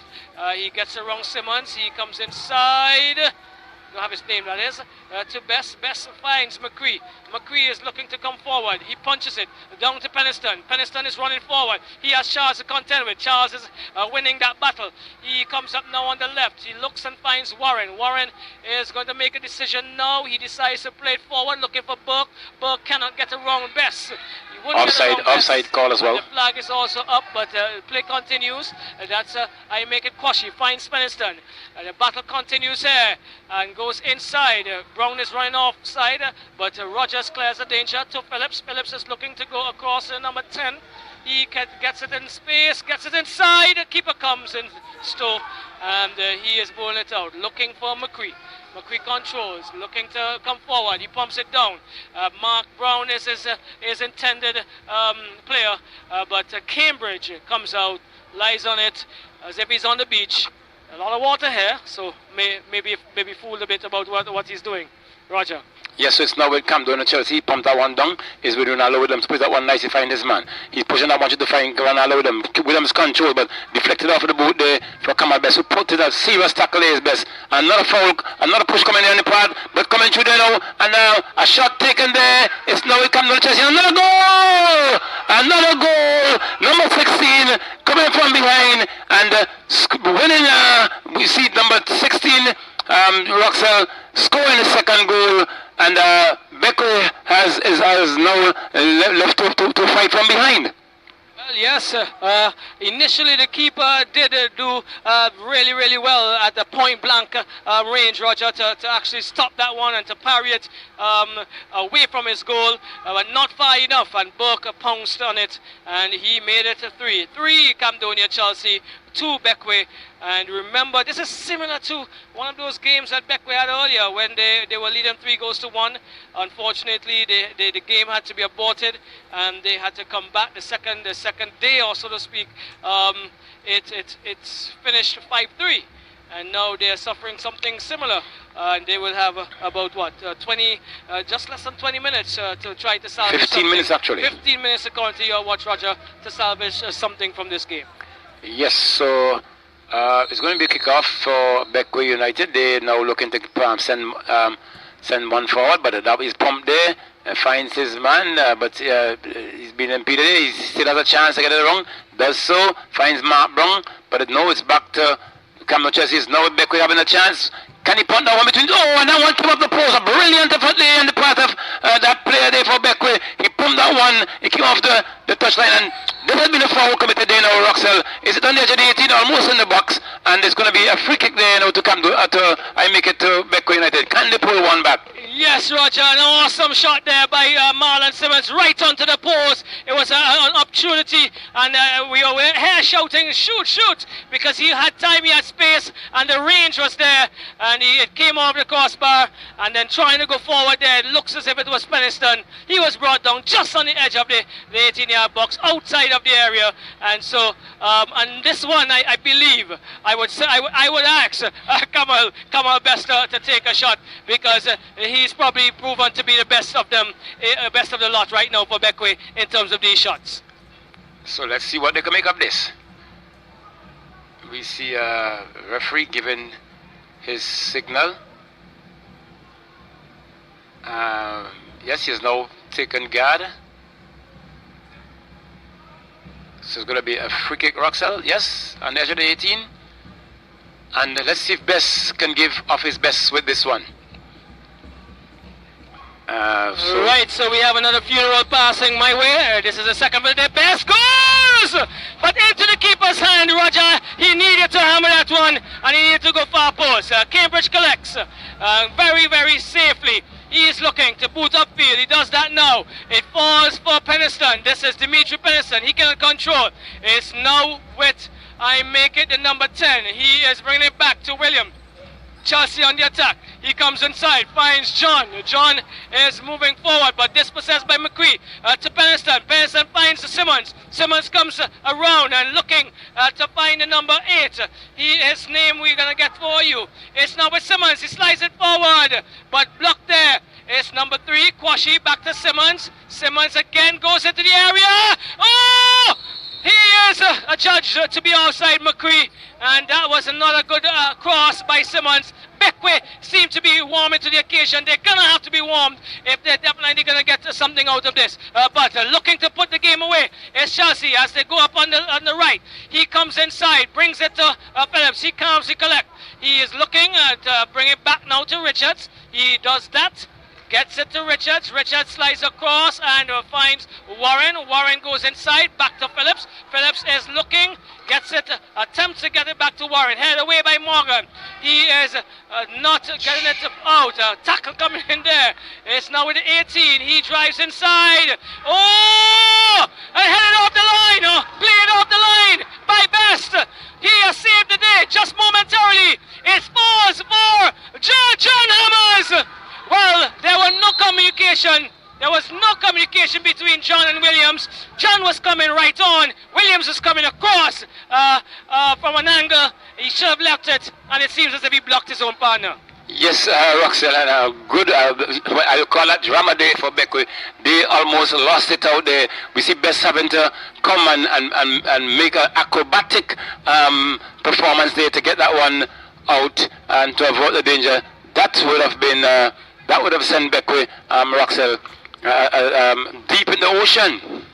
He gets around Simmons. He comes inside. Don't have his name, that is. To Best. Best finds McCree. McCree is looking to come forward. He punches it down to Penniston. Penniston is running forward. He has Charles to contend with. Charles is winning that battle. He comes up now on the left. He looks and finds Warren. Warren is going to make a decision now. He decides to play it forward, looking for Burke. Burke cannot get around Best. wouldn't get a long pass.
Offside call as well.
The flag is also up, but play continues. That's I make it Quashie finds Peniston. The battle continues here and goes inside. Brown is running offside, but Rogers clears the danger to Phillips. Phillips is looking to go across number 10. He gets it in space, gets it inside. The keeper comes in Stowe, and he is bowling it out, looking for McCree. McCree controls, looking to come forward. He pumps it down. Mark Brown is his intended player, but Cambridge comes out, lies on it as if he's on the beach. A lot of water here, so maybe fooled a bit about what he's doing. Roger.
Yes, so it's now with Cam down to Chelsea. He pumped that one down. He's with Ronaldo Williams. Puts that one nice to find his man. He's pushing that one to find Ronaldo Williams. Williams control, but deflected off of the boot there for Kamal Best, who put it a serious tackle there is Best. Another foul, another push coming in the pad, but coming through there now. And now a shot taken there. It's now with Cam down to Chelsea. Another goal! Another goal! Number 16 coming from behind and winning. We see number 16, Roxell, scoring the second goal. And Beckley has now left to fight from behind.
Well, yes, initially the keeper did do really well at the point blank range, Roger, to actually stop that one and to parry it away from his goal, but not far enough, and Burke pounced on it and he made it a 3. 3 Camdonia Chelsea, 2 Beckway. And remember, this is similar to one of those games that Beckway had earlier when they were leading 3-1. Unfortunately, the game had to be aborted and they had to come back the second day, or so to speak. It's finished 5-3. And now they are suffering something similar. And they will have about what, 20, just less than 20 minutes to try to salvage
15
something.
minutes actually.
15 minutes according to your watch, Roger, to salvage something from this game.
Yes, so it's going to be a kick-off for Beckway United. They're now looking to send one forward, but that is pumped there. Finds his man, but he's been impeded. He still has a chance to get it wrong. Does so. Finds Mark Brown, but now it's back to Camden Chelsea. Now Beckway having a chance. Can he punt that one between? Oh, and that one came up the post. A brilliant effort there on the part of that player there for Beckway. He pumped that one. He came off the touchline, and there has been a foul committed there now, Roxell. Is it on the edge of the 18, almost in the box? And there's going to be a free kick there now to come to I make it to Beckway United. Can they pull one back?
Yes, Roger, an awesome shot there by Marlon Simmons right onto the post. It was an opportunity, and we were here shouting, shoot, because he had time, he had space, and the range was there, and it came off the crossbar, and then trying to go forward there, it looks as if it was Peniston. He was brought down just on the edge of the 18-yard box, outside of the area, and so, and this one, I believe, I would say, I would ask Kamal Best to take a shot, because he's probably proven to be the best of them, best of the lot right now for Beckway in terms of these shots.
So let's see what they can make of this. We see a referee giving his signal. Yes, he has now taken guard. So it's going to be a free kick, Roxell. Yes, on the edge of the 18. And let's see if Best can give off his best with this one.
Right, so we have another funeral passing my way. This is the second, but the Best goes! But into the keeper's hand, Roger. He needed to hammer that one, and he needed to go far post. Cambridge collects very safely. He is looking to boot upfield. He does that now. It falls for Peniston. This is Dimitri Peniston. He cannot control. It's now with, I make it, the number 10. He is bringing it back to William. Chelsea on the attack. He comes inside, finds John. John is moving forward, but dispossessed by McCree to Peniston. Peniston finds Simmons. Simmons comes around and looking to find the number 8. His name we're going to get for you. It's now with Simmons. He slides it forward, but blocked there. It's number 3, Quashie, back to Simmons. Simmons again goes into the area. Oh! He is adjudged to be outside McCree, and that was another good cross by Simmons. Beckway seemed to be warming to the occasion. They're going to have to be warmed if they're definitely going to get something out of this. But looking to put the game away is Chelsea as they go up on the right. He comes inside, brings it to Phillips. He comes, he collects. He is looking to bring it back now to Richards. He does that. Gets it to Richards. Richards slides across and finds Warren. Warren goes inside, back to Phillips. Phillips is looking, gets it, attempts to get it back to Warren. Headed away by Morgan. He is not getting it out. Tackle coming in there. It's now with the 18. He drives inside. Oh! And headed off the line. Played off the line by Best. He has saved the day just momentarily. It falls for John Hammers. Well, there was no communication. There was no communication between John and Williams. John was coming right on. Williams was coming across from an angle. He should have left it, and it seems as if he blocked his own partner.
Yes, Roxel, and good, I call that drama day for Beckwith. They almost lost it out there. We see Best having to come and make an acrobatic performance there to get that one out and to avoid the danger. That would have been, that would have sent Beckwith, Roxel, deep in the ocean.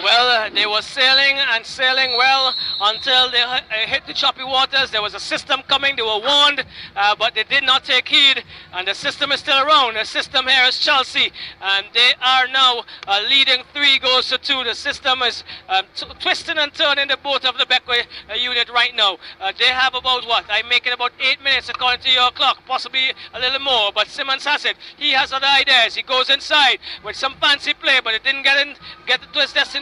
Well, they were sailing and sailing well until they hit the choppy waters. There was a system coming. They were warned, but they did not take heed. And the system is still around. The system here is Chelsea, and they are now leading 3-2. The system is twisting and turning the boat of the Beckwith unit right now. They have about what? I'm making about 8 minutes according to your clock, possibly a little more. But Simmons has it. He has other ideas. He goes inside with some fancy play, but it didn't get to his destination.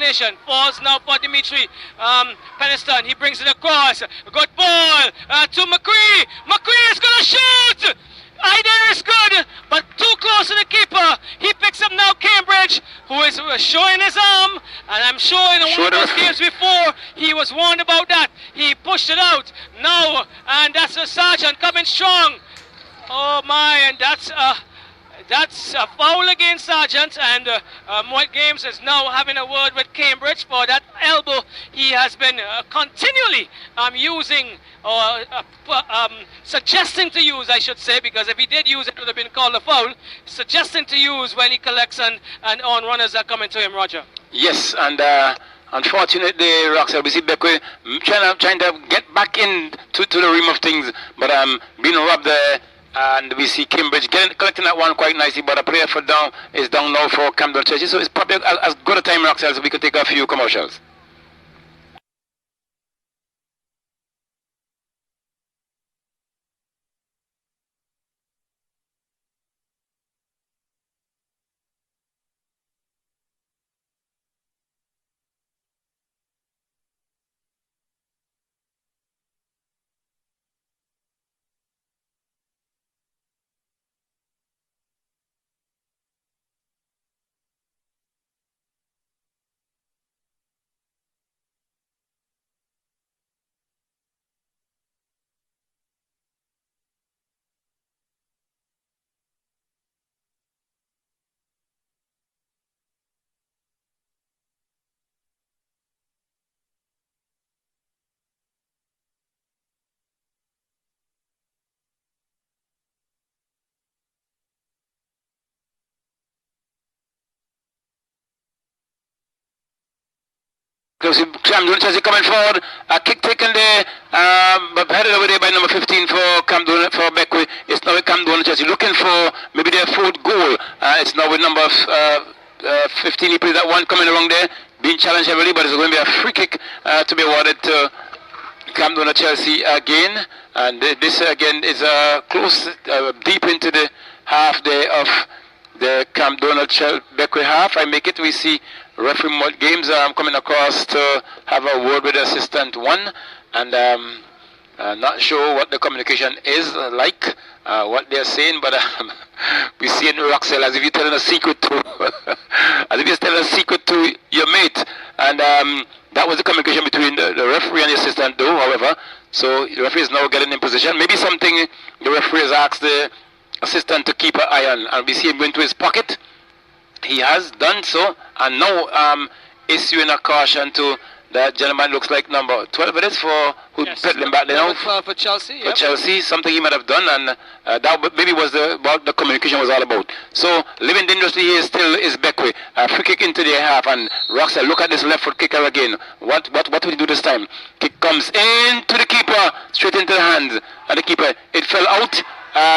Falls now for Dimitri Peniston. He brings it across. Good ball to McCree. McCree is going to shoot. Idea is good, but too close to the keeper. He picks up now Cambridge, who is showing his arm, and I'm sure in one of those games before he was warned about that. He pushed it out now, and that's a Sergeant coming strong. Oh my, and that's a foul against Sargent, and Moit Games is now having a word with Cambridge for that elbow he has been continually using, or suggesting to use, I should say, because if he did use it, it would have been called a foul. Suggesting to use when he collects and on runners are coming to him, Roger.
Yes, and unfortunately, Roxel, we see Beckwith trying to get back in to the rim of things, but being robbed there. And we see Cambridge collecting that one quite nicely, but a player for down is down now for Camden Churches. So it's probably as good a time, Roxel, as we could take a few commercials. Camden Chelsea coming forward, a kick taken there, but headed over there by number 15 for Camden, for Beckwith. It's now with Camden Chelsea looking for maybe their fourth goal. It's now with number 15. He plays that one coming along there, being challenged heavily, but it's going to be a free kick to be awarded to Camden Chelsea again. And this again is close, deep into the half there of the Camden Beckwith half. I make it. We see referee Moit Games coming across to have a word with the assistant one, and not sure what the communication is like, what they're saying, but we see in Roxel as if you're telling a secret to as if you're telling a secret to your mate, and that was the communication between the referee and the assistant though, however. So the referee is now getting in position. Maybe something the referee has asked the assistant to keep an eye on, and we see him going to his pocket. He has done so, and now issuing a caution to that gentleman. Looks like number 12 it is for who peddling back there now.
12 for Chelsea.
For Chelsea, something he might have done, and that maybe was what the communication was all about. So living dangerously here still is Beckwith. Free kick into the half, and Roxel, look at this left foot kicker again. What will he do this time? Kick comes into the keeper, straight into the hands, and the keeper, it fell out.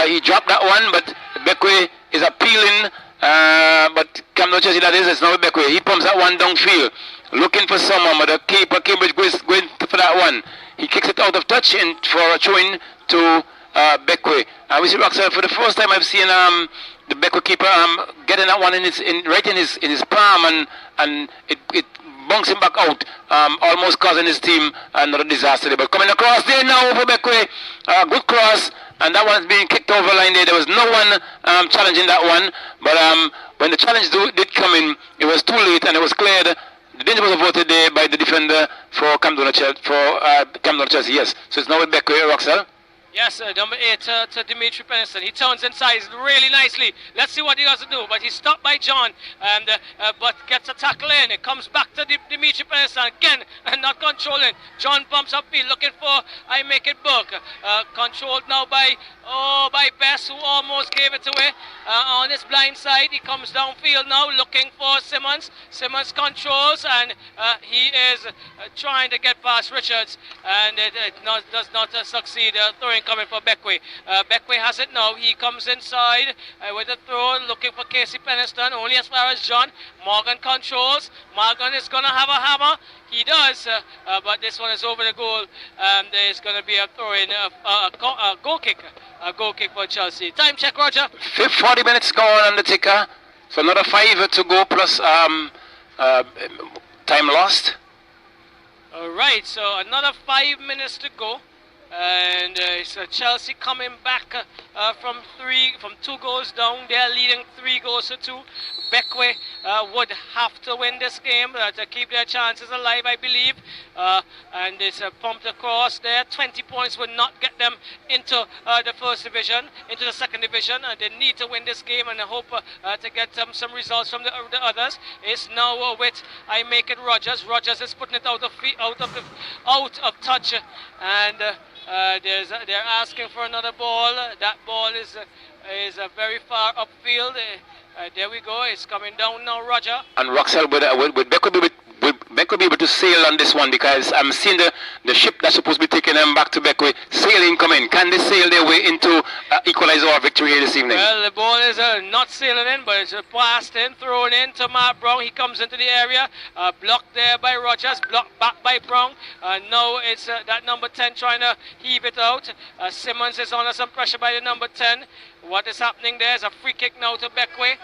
He dropped that one, but Beckwith is appealing, but Camden Chelsea that is, it's now Beckway. He pumps that one downfield, looking for someone, but the keeper Cambridge going for that one. He kicks it out of touch and for a throw-in to Beckway. We see Roxell for the first time I've seen the Beckway keeper getting that one right in his palm, and it bunks him back out, almost causing his team another disaster. But coming across there now for Beckway, good cross, and that one's being kicked over line there. There was no one challenging that one, but when the challenge did come in, it was too late and it was cleared. The danger was averted there by the defender for Camden Chelsea. Yes, so it's now with Beckway, Roxell.
Yes, number 8 to Dimitri Peniston. He turns inside really nicely. Let's see what he has to do. But he's stopped by John, and but gets a tackle in. It comes back to Dimitri Peniston again, and not controlling. John bumps upfield looking for I make it book. Controlled now by Bess, who almost gave it away on his blind side. He comes downfield now looking for Simmons. Simmons controls, and he is trying to get past Richards, and it does not succeed. Throwing coming for Beckway. Beckway has it now. He comes inside with a throw, looking for Casey Peniston, only as far as John. Morgan controls. Morgan is going to have a hammer. He does, but this one is over the goal. There's going to be a throw-in, a goal kick for Chelsea. Time check, Roger.
40 minutes gone on the ticker, so another 5 to go plus time lost.
All right, so another 5 minutes to go. And so Chelsea coming back from 2 goals down. They're leading 3 goals to 2. Beckway would have to win this game to keep their chances alive, I believe. And it's pumped across there. 20 points would not get them into the first division, into the second division. They need to win this game and hope to get some results from the others. It's now with I make it Rogers. Rogers is putting it out of touch, and they're asking for another ball. That ball is very far upfield. There we go. It's coming down now, Roger.
And Roxell would Beckway be able to sail on this one, because I'm seeing the ship that's supposed to be taking them back to Beckway sailing coming. Can they sail their way into equalizer or victory here this evening?
Well, the ball is not sailing in, but it's passed in, thrown in to Matt Brown. He comes into the area, blocked there by Rogers, blocked back by Brown. Now it's that number 10 trying to heave it out. Simmons is under some pressure by the number 10. What is happening there is a free kick now to Beckway.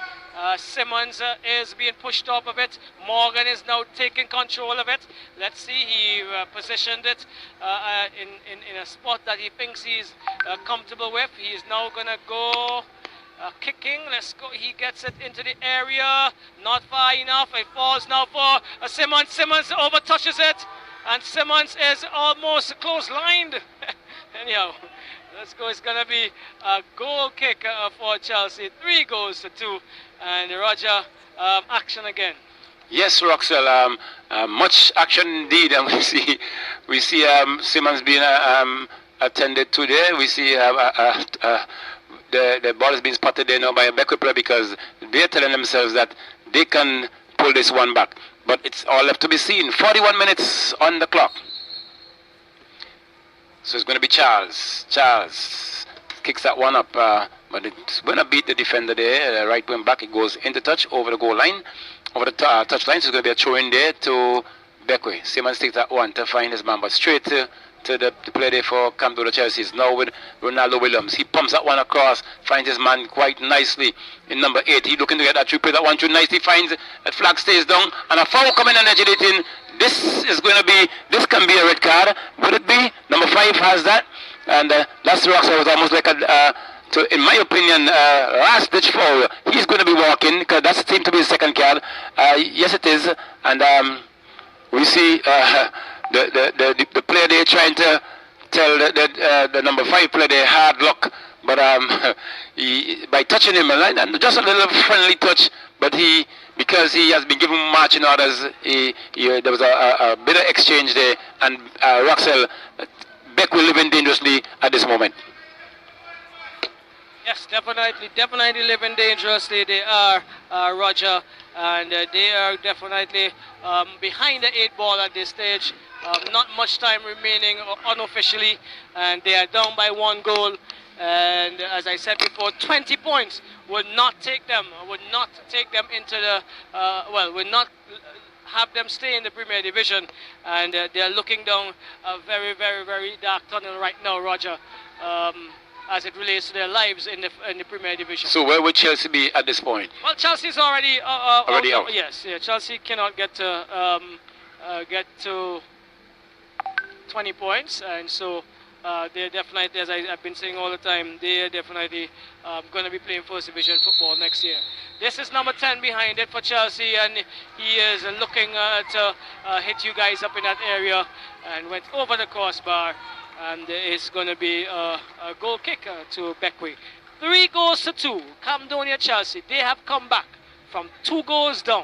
Simmons is being pushed off of it. Morgan is now taking control of it. Let's see, he positioned it in a spot that he thinks he's comfortable with. He is now going to go kicking. Let's go. He gets it into the area. Not far enough. It falls now for Simmons. Simmons over touches it. And Simmons is almost close-lined. Anyhow. Let's go. It's going to be a goal kick for Chelsea. 3 goals to 2. And Roger, action again.
Yes, Roxell. Much action indeed. And we see Simmons being attended to there. We see the ball is being spotted there now by a Beckway player, because they're telling themselves that they can pull this one back. But it's all left to be seen. 41 minutes on the clock. So it's going to be Charles. Charles kicks that one up, but it's going to beat the defender there. Right wing back, it goes into touch over the goal line, over the touch line. So it's going to be a throw in there to Beckway. Simmons takes that one to find his man, but straight to the play there for Camden Chelsea is now with Ronaldo Williams. He pumps that one across, finds his man quite nicely in number 8. He looking to get that through, play that one through nicely, finds that flag stays down, and a foul coming and agitating. This can be a red card. Would it be? Number 5 has that, and that's Roxell was almost like in my opinion, last ditch foul. He's going to be walking, because that seems to be his second card. Yes, it is, and we see the player there trying to tell the number 5 player there hard luck, but by touching him, and just a little friendly touch, but because he has been given marching orders, there was a bit of exchange there, and Roxell, Beckway living dangerously at this moment.
Yes, definitely living dangerously. They are, Roger, and they are definitely behind the 8 ball at this stage. Not much time remaining unofficially, and they are down by 1 goal. And as I said before, 20 points would not take them into the would not have them stay in the Premier Division, and they're looking down a very, very, very dark tunnel right now, Roger, as it relates to their lives in the Premier Division.
So where would Chelsea be at this point?
Well, Chelsea's already
out.
Yes, yeah, Chelsea cannot get to 20 points, and so they're definitely, as I've been saying all the time, they're definitely going to be playing first division football next year. This is number 10 behind it for Chelsea, and he is looking to hit you guys up in that area, and went over the crossbar, and it's going to be a goal kick to Beckwith. 3-2, Camdonia Chelsea. They have come back from 2 goals down.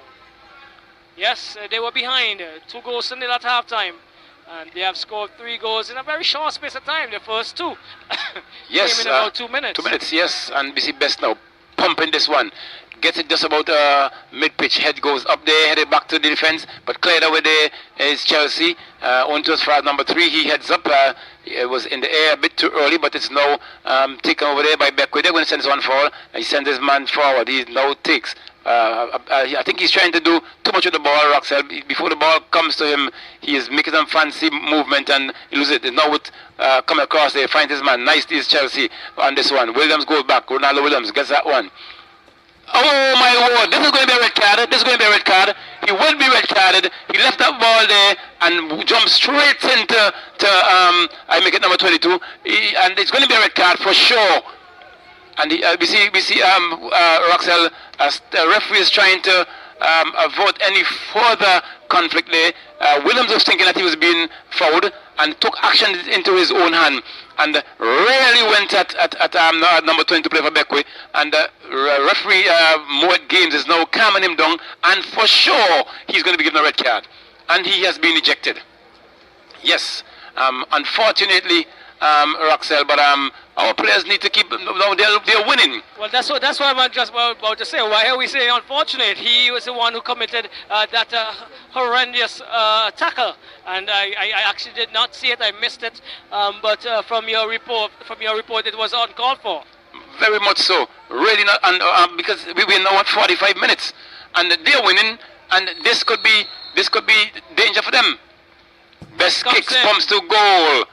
Yes, they were behind 2-0 at halftime. And they have scored 3 goals in a very short space of time. The first 2
yes,
came in about 2 minutes.
2 minutes, yes. And we see Best now pumping this one. Gets it just about mid-pitch. Head goes up there, headed back to the defense. But cleared away there is Chelsea. On to as far as number 3. He heads up. It was in the air a bit too early, but it's now taken over there by Beckwith. They're going to send this one forward. He sends his man forward. He now takes. I think he's trying to do too much with the ball, Roxel. Before the ball comes to him, he is making some fancy movement and he loses it. Now with coming across there, finds his man. Nice is Chelsea on this one. Williams goes back. Ronaldo Williams gets that one. Oh my lord, this is going to be a red card. This is going to be a red card. He will be red carded. He left that ball there and jumped straight into I make it number 22. And it's going to be a red card for sure. And we see Roxel, as the referee is trying to avoid any further conflict there. Williams was thinking that he was being fouled and took action into his own hand and really went at number 20 to play for Beckwith. And referee Moet Games is now calming him down, and for sure he's going to be given a red card. And he has been ejected. Yes, unfortunately, Roxel, but our players need to keep. They're winning.
Well, that's what I'm just about to say. Why are we saying unfortunate? He was the one who committed that horrendous tackle, and I actually did not see it. I missed it. But from your report, it was uncalled for.
Very much so. Really not, and because we win now at 45 minutes, and they're winning, and this could be danger for them. Best kicks, pumps to goal.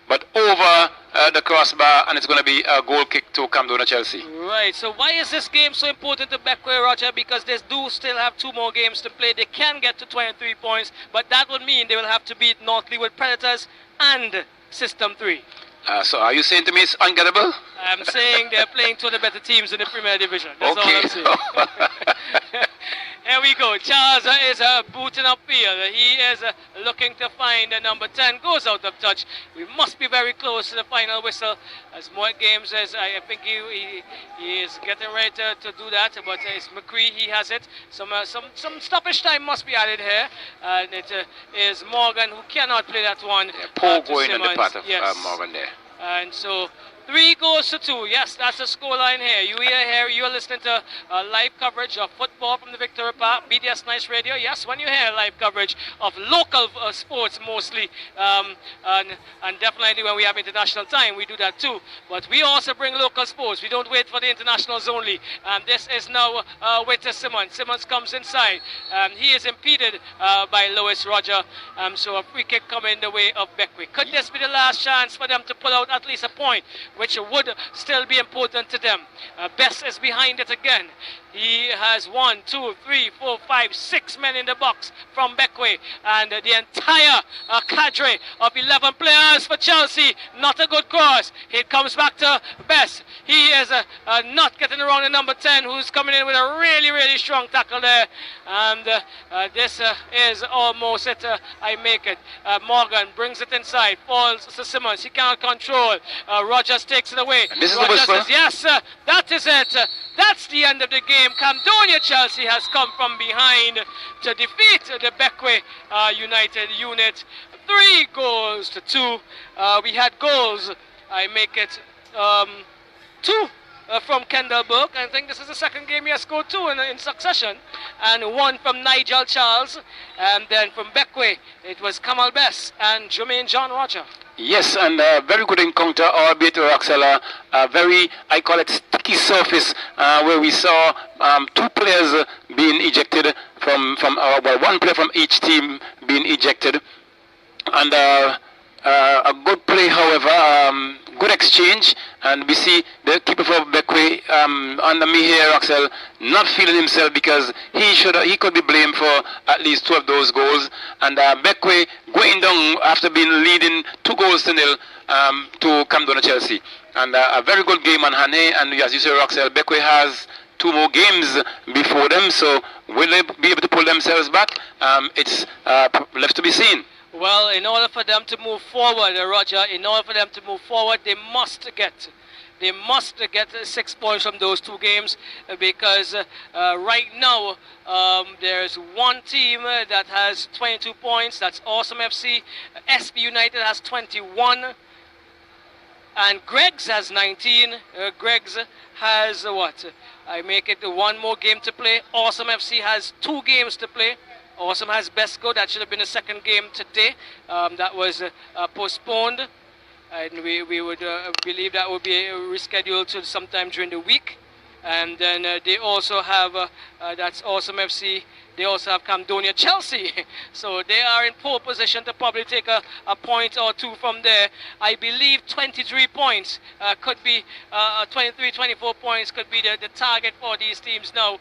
But over the crossbar, and it's going to be a goal kick to Camdonia Chelsea.
Right, so why is this game so important to Beckwith, Roger? Because they do still have 2 more games to play. They can get to 23 points, but that would mean they will have to beat North Leeward Predators and System 3.
So are you saying to me it's ungettable?
I'm saying they're playing 2 of the better teams in the Premier Division. That's all I'm saying. Here we go. Charles is booting up field. He is looking to find number 10. Goes out of touch. We must be very close to the final whistle. As more games as I think he is getting ready to do that. But it's McCree. He has it. Some stoppage time must be added here. And it is Morgan who cannot play that one.
Yeah, Paul going in the part of Morgan there.
And so 3-2. Yes, that's the scoreline here. You are listening to live coverage of football from the Victoria Park, BDS Nice Radio. Yes, when you hear live coverage of local sports mostly, and definitely when we have international time, we do that too. But we also bring local sports. We don't wait for the internationals only. This is now with Simmons. Simmons comes inside. He is impeded by Lewis Roger. So a free kick coming the way of Beckwith. Could this be the last chance for them to pull out at least a point, which would still be important to them? Best is behind it again. He has 1, 2, 3, 4, 5, 6 men in the box from Beckwith, and the entire cadre of 11 players for Chelsea. Not a good cross. It comes back to Best. He is not getting around the number 10, who's coming in with a really, really strong tackle there. And this is almost it. I make it. Morgan brings it inside, falls to Simmons. He cannot control. Rogers takes it away.
And this is
Rogers
the whistle.
says, yes, that is it. That's the end of the game. Camdonia Chelsea has come from behind to defeat the Beckwith United unit. 3-2. We had goals. I make it 2 from Kendall Burke. I think this is the second game he has scored 2 in succession, and 1 from Nigel Charles, and then from Beckway it was Kamal Bess and Jermaine John Roger.
Yes, and a very good encounter, albeit Roxella, a very, I call it sticky surface, where we saw 2 players being ejected from well, 1 player from each team being ejected, and a good play, however, good exchange, and we see the keeper for Beckway under me here, Roxel, not feeling himself because he could be blamed for at least 2 of those goals, and Beckway going down after being leading 2 goals to 0 to come down to Chelsea, and a very good game on hand here, and as you say, Roxel, Beckway has 2 more games before them, so will they be able to pull themselves back? It's left to be seen.
Well, in order for them to move forward, Roger, in order for them to move forward, they must get 6 points from those 2 games, because right now there's one team that has 22 points. That's Awesome FC. SB United has 21, and Greg's has 19. Greg's has what? I make it 1 more game to play. Awesome FC has 2 games to play. Awesome has Besco. That should have been the second game today. That was postponed, and we would believe that would be rescheduled to sometime during the week. And then they also have that's Awesome FC. They also have Camdonia Chelsea, so they are in pole position to probably take a point or 2 from there. I believe 23 points could be 23, 24 points could be the target for these teams now,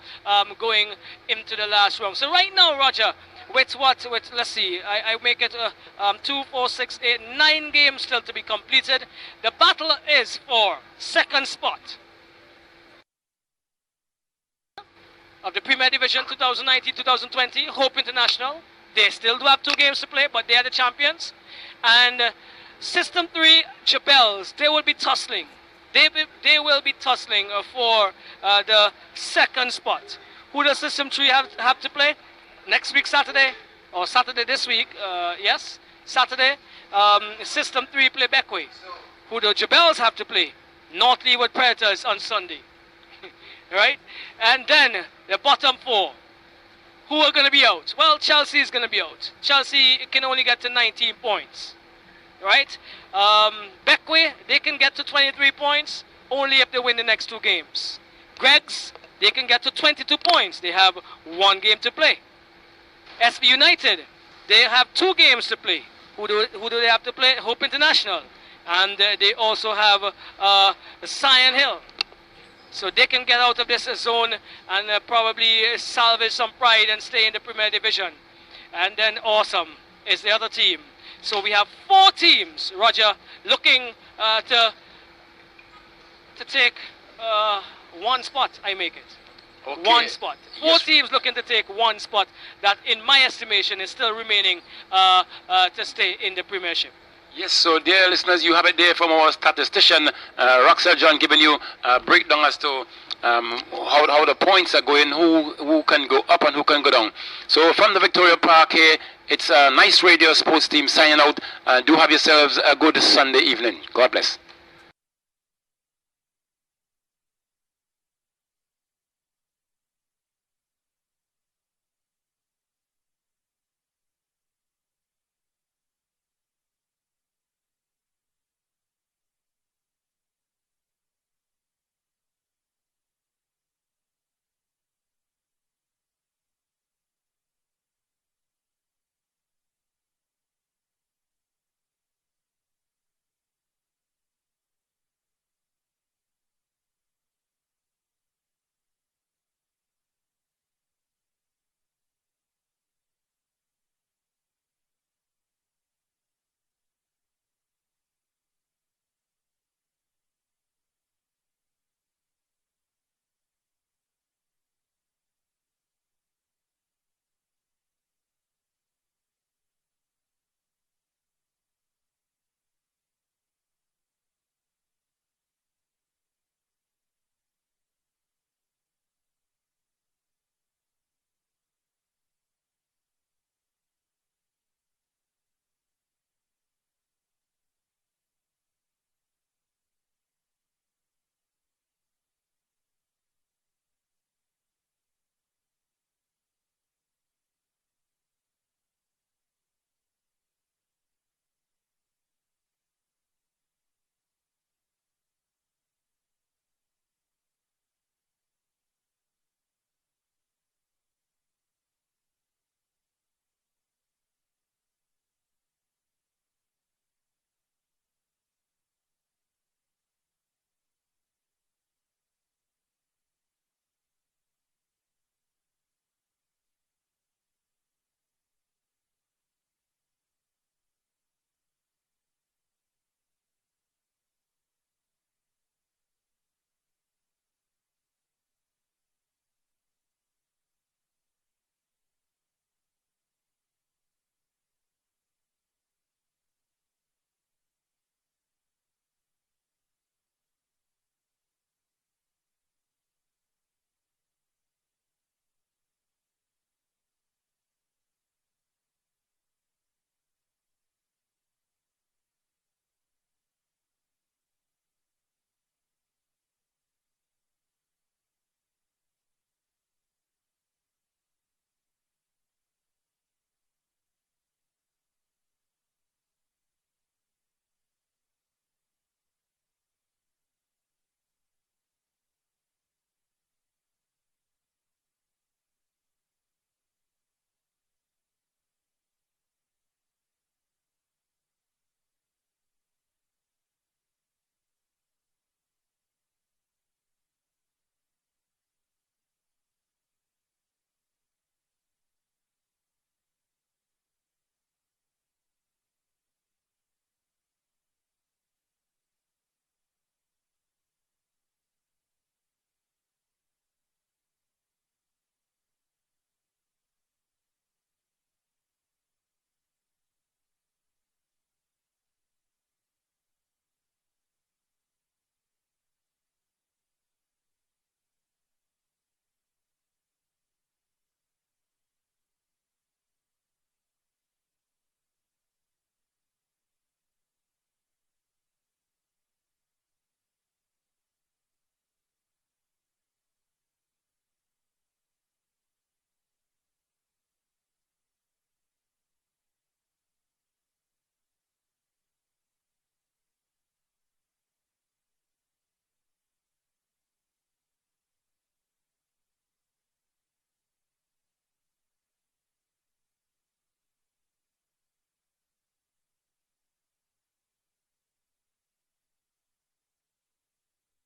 going into the last round. So right now, Roger, with let's see, I make it 2, 4, 6, 8, 9 games still to be completed. The battle is for second spot of the Premier Division 2019-2020, Hope International. They still do have 2 games to play, but they are the champions. And System 3, Jabels, they will be tussling. They will be tussling for the second spot. Who does System 3 have to play? Next week, Saturday, or Saturday this week, yes, Saturday, System 3 play Beckway. Who do Jabels have to play? North Leeward Predators on Sunday. Right? And then the bottom 4. Who are going to be out? Well, Chelsea is going to be out. Chelsea can only get to 19 points. Right? Beckway, they can get to 23 points only if they win the next 2 games. Greg's, they can get to 22 points. They have 1 game to play. SB United, they have 2 games to play. Who do they have to play? Hope International. And they also have Sion Hill. So they can get out of this zone and probably salvage some pride and stay in the Premier Division. And then Awesome is the other team. So we have 4 teams, Roger, looking to take 1 spot, I make it. Okay. 1 spot. 4 teams looking to take 1 spot that, in my estimation, is still remaining to stay in the Premiership.
Yes, so dear listeners, you have it there from our statistician, Roxel John, giving you a breakdown as to how the points are going, who can go up and who can go down. So from the Victoria Park here, it's a nice radio sports team signing out. Do have yourselves a good Sunday evening. God bless.